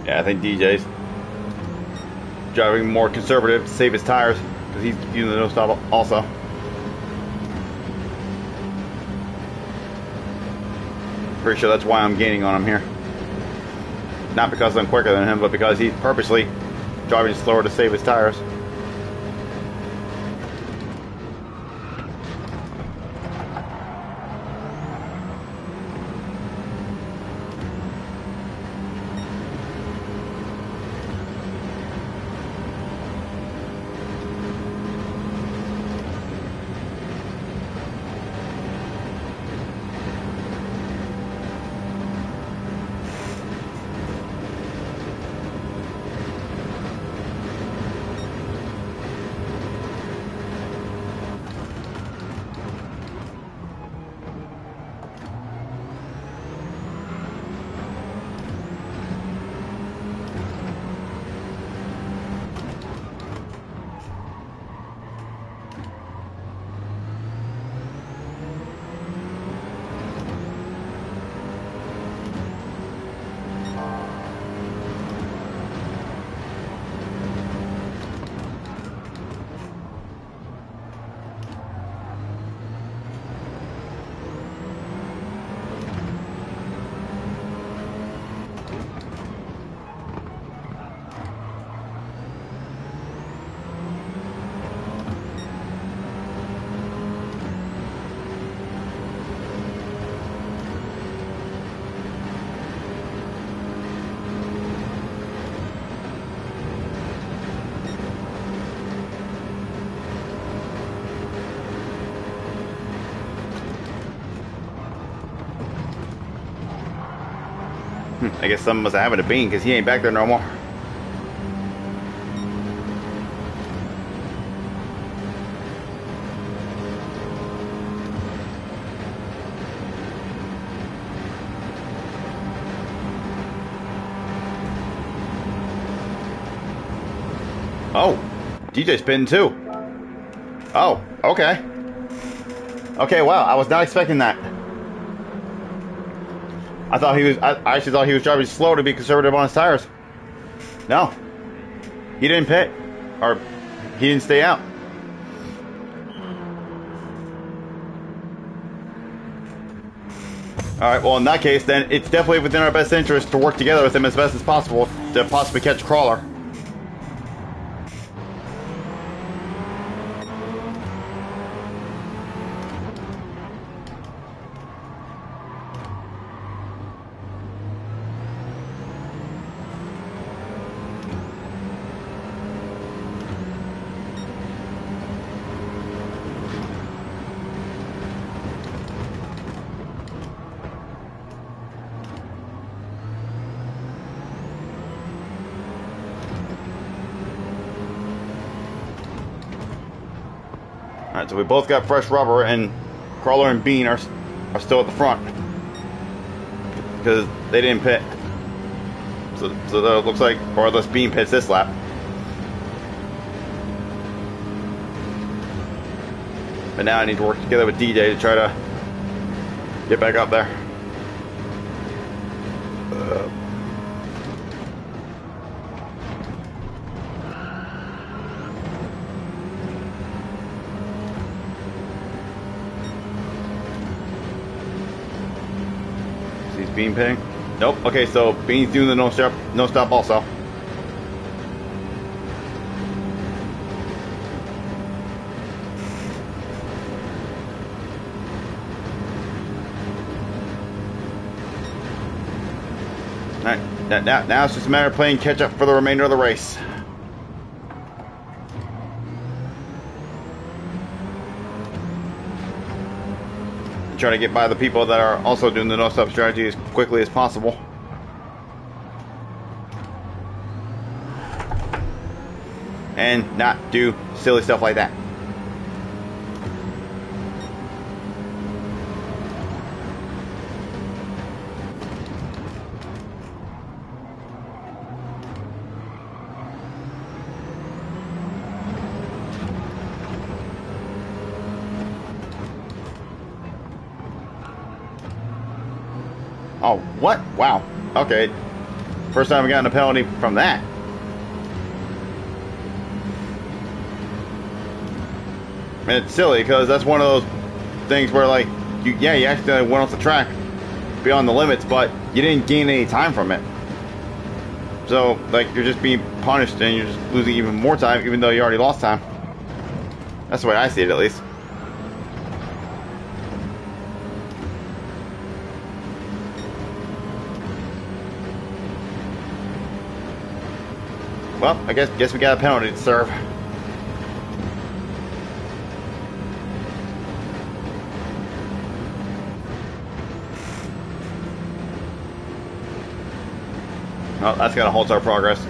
Yeah, I think DJ's driving more conservative to save his tires because he's using the no stop also. Pretty sure that's why I'm gaining on him here. Not because I'm quicker than him, but because he's purposely driving slower to save his tires. I guess something must have happened to Bean because he ain't back there no more. Oh, DJ's pitting too. Oh, okay. Okay, wow, I was not expecting that. I actually thought he was driving slow to be conservative on his tires. No. He didn't pit. Or he didn't stay out. Alright, well in that case then it's definitely within our best interest to work together with him as best as possible to possibly catch a crawler. Alright, so we both got fresh rubber, and Crawler and Bean are still at the front because they didn't pit. So that looks like, or unless Bean pits this lap. But now I need to work together with DJ to try to get back up there. He's Bean pitting? Nope. Okay, so Bean's doing the no stop also. Alright, now it's just a matter of playing catch up for the remainder of the race. Try to get by the people that are also doing the no-stop strategy as quickly as possible. And not do silly stuff like that. Oh, what? Wow. Okay. First time we got a penalty from that. And it's silly because that's one of those things where, like, you actually went off the track beyond the limits, but you didn't gain any time from it. So, like, you're just being punished and you're just losing even more time, even though you already lost time. That's the way I see it, at least. Well, I guess we got a penalty to serve. Oh, that's gonna halt our progress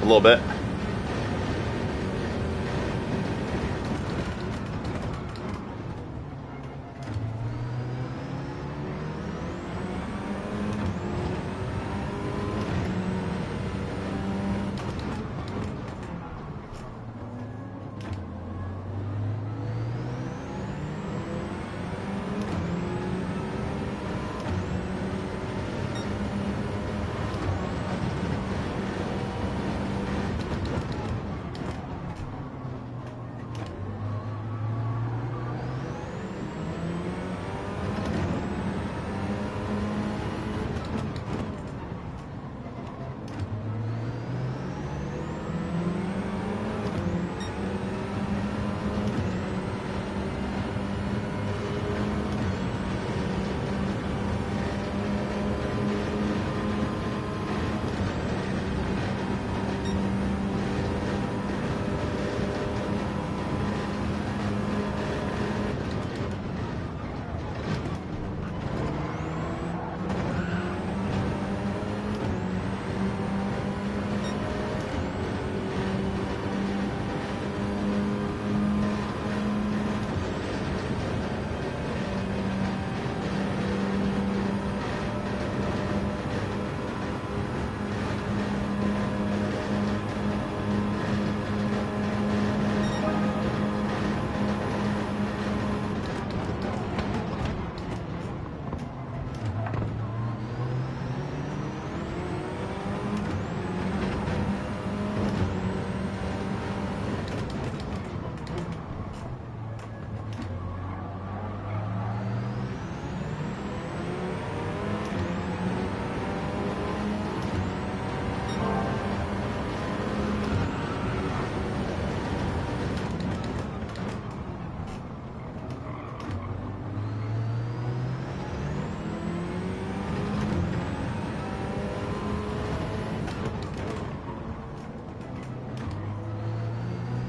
a little bit.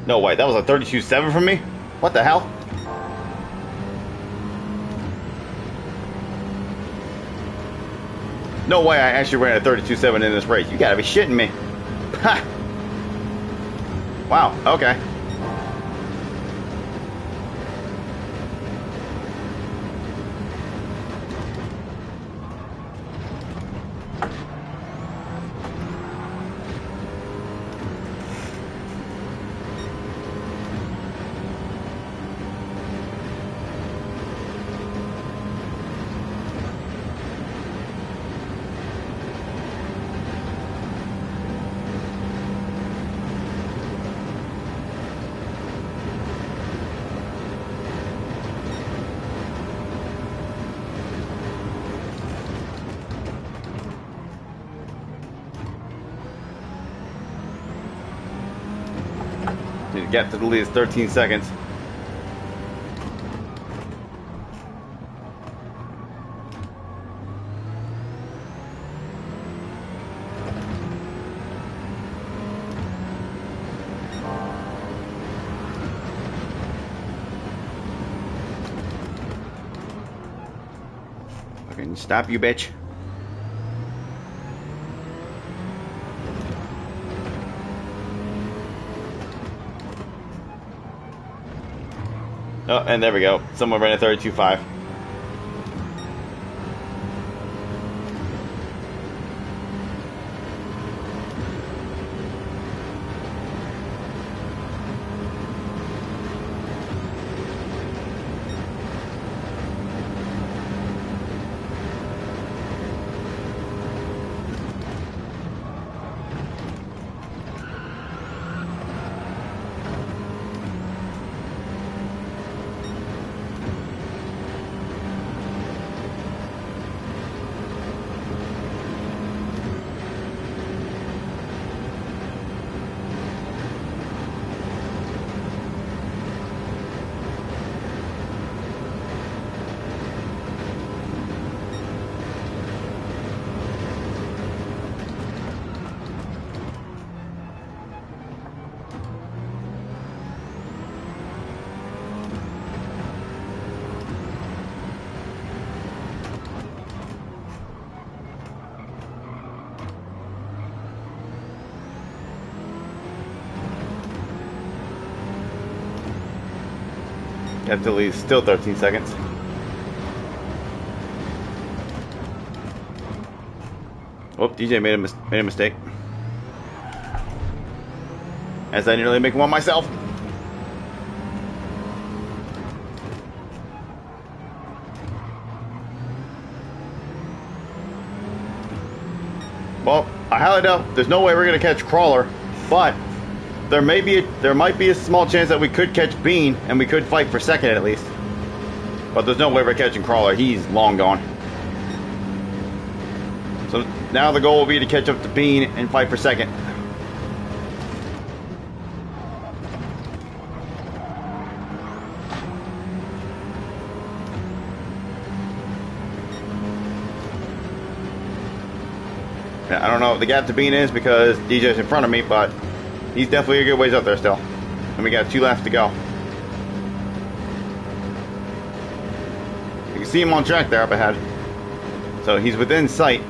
No way, that was a 32.7 from me? What the hell? No way I actually ran a 32.7 in this race. You gotta be shitting me. Ha! Wow, okay. Need to get to the lead is 13 seconds. Fucking stop, you bitch. Oh, and there we go. Someone ran a 32.5. Have to leave still 13 seconds. Oh, DJ made a mistake. As I nearly make one myself. Well, I highly doubt there's no way we're gonna catch Crawler, but there might be a small chance that we could catch Bean and we could fight for second at least. But there's no way we're catching Crawler. He's long gone. So now the goal will be to catch up to Bean and fight for second. I don't know what the gap to Bean is because DJ's in front of me, but he's definitely a good ways up there still. And we got 2 laps to go. You can see him on track there up ahead. So he's within sight.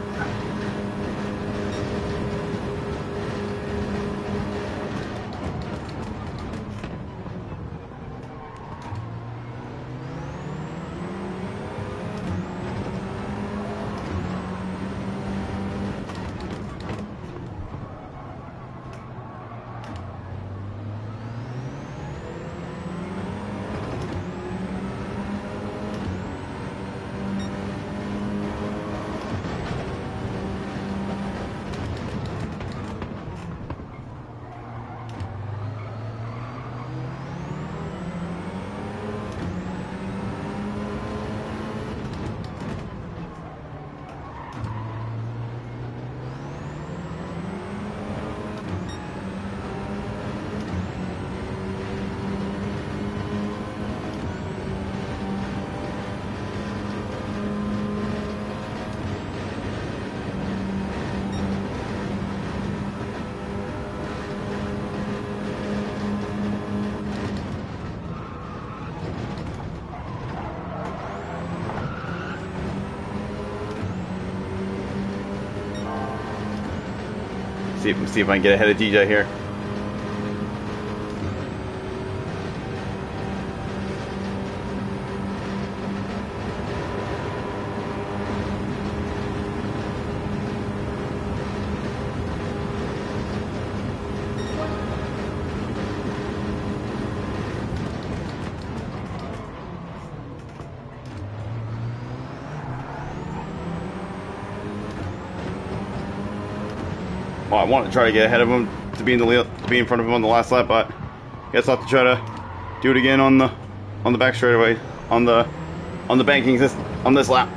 See if I can get ahead of DJ here. Well, I want to try to get ahead of him to be in front of him on the last lap, but I guess I'll have to try to do it again on the back straightaway on the bankings on this lap.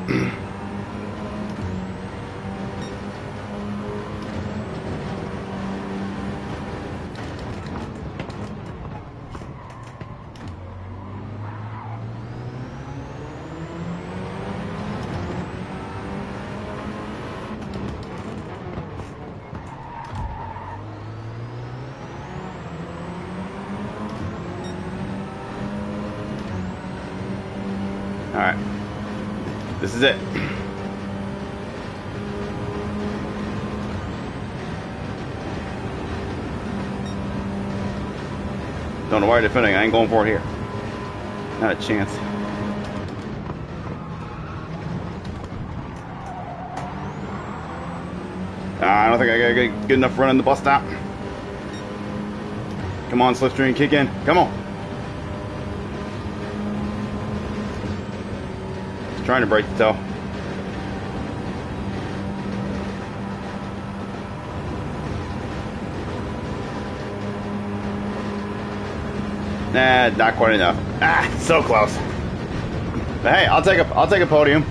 Alright. This is it. Don't know why they're defending. I ain't going for it here. Not a chance. I don't think I got a good enough run in the bus stop. Come on, Slipstream, kick in. Come on. Trying to break the toe. Nah, not quite enough. Ah, so close. But hey, I'll take a podium.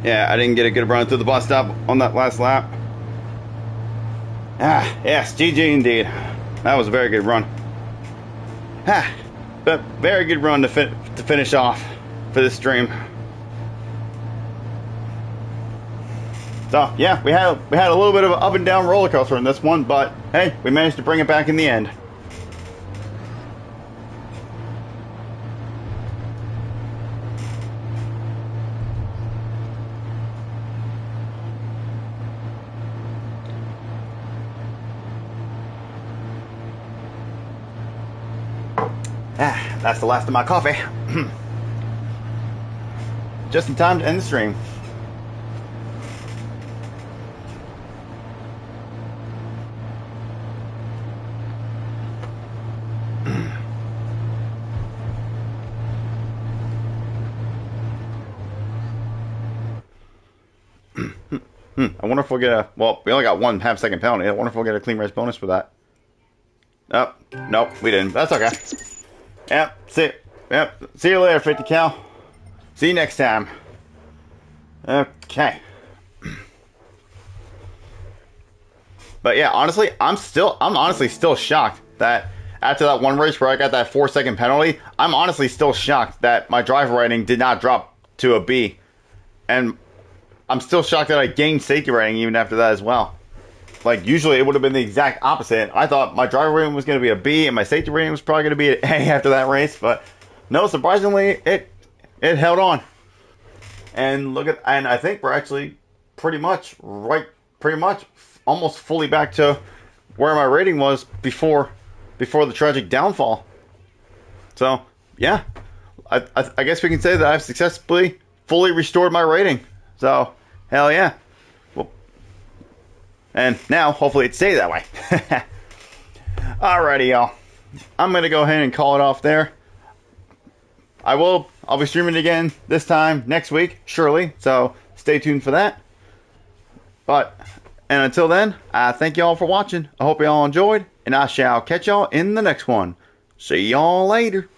Yeah, I didn't get a good run through the bus stop on that last lap. Ah, yes, GG indeed. That was a very good run. Ah. But very good run to finish off for this stream. So yeah, we had a little bit of an up and down roller coaster in this one, but hey, we managed to bring it back in the end. Ah, that's the last of my coffee. Just in time to end the stream. I wonder if we'll get a... Well, we only got 1 half-second penalty. I wonder if we'll get a clean race bonus for that. Oh, nope, we didn't. That's okay. Yep, see you later, 50 cal. See you next time. Okay. But yeah, honestly, I'm honestly still shocked that after that one race where I got that 4-second penalty, I'm honestly still shocked that my driver rating did not drop to a B. And I'm still shocked that I gained safety rating even after that as well. Like, usually it would have been the exact opposite. I thought my driver rating was going to be a B and my safety rating was probably going to be an A after that race. But no, surprisingly, it held on. And and I think we're actually pretty much almost fully back to where my rating was before the tragic downfall. So, yeah. I guess we can say that I've successfully fully restored my rating. So, hell yeah. Well, and now, hopefully it stays that way. Alrighty, y'all. I'm going to go ahead and call it off there. I'll be streaming again this time next week, surely. So, stay tuned for that. And until then, I thank y'all for watching. I hope y'all enjoyed. And I shall catch y'all in the next one. See y'all later.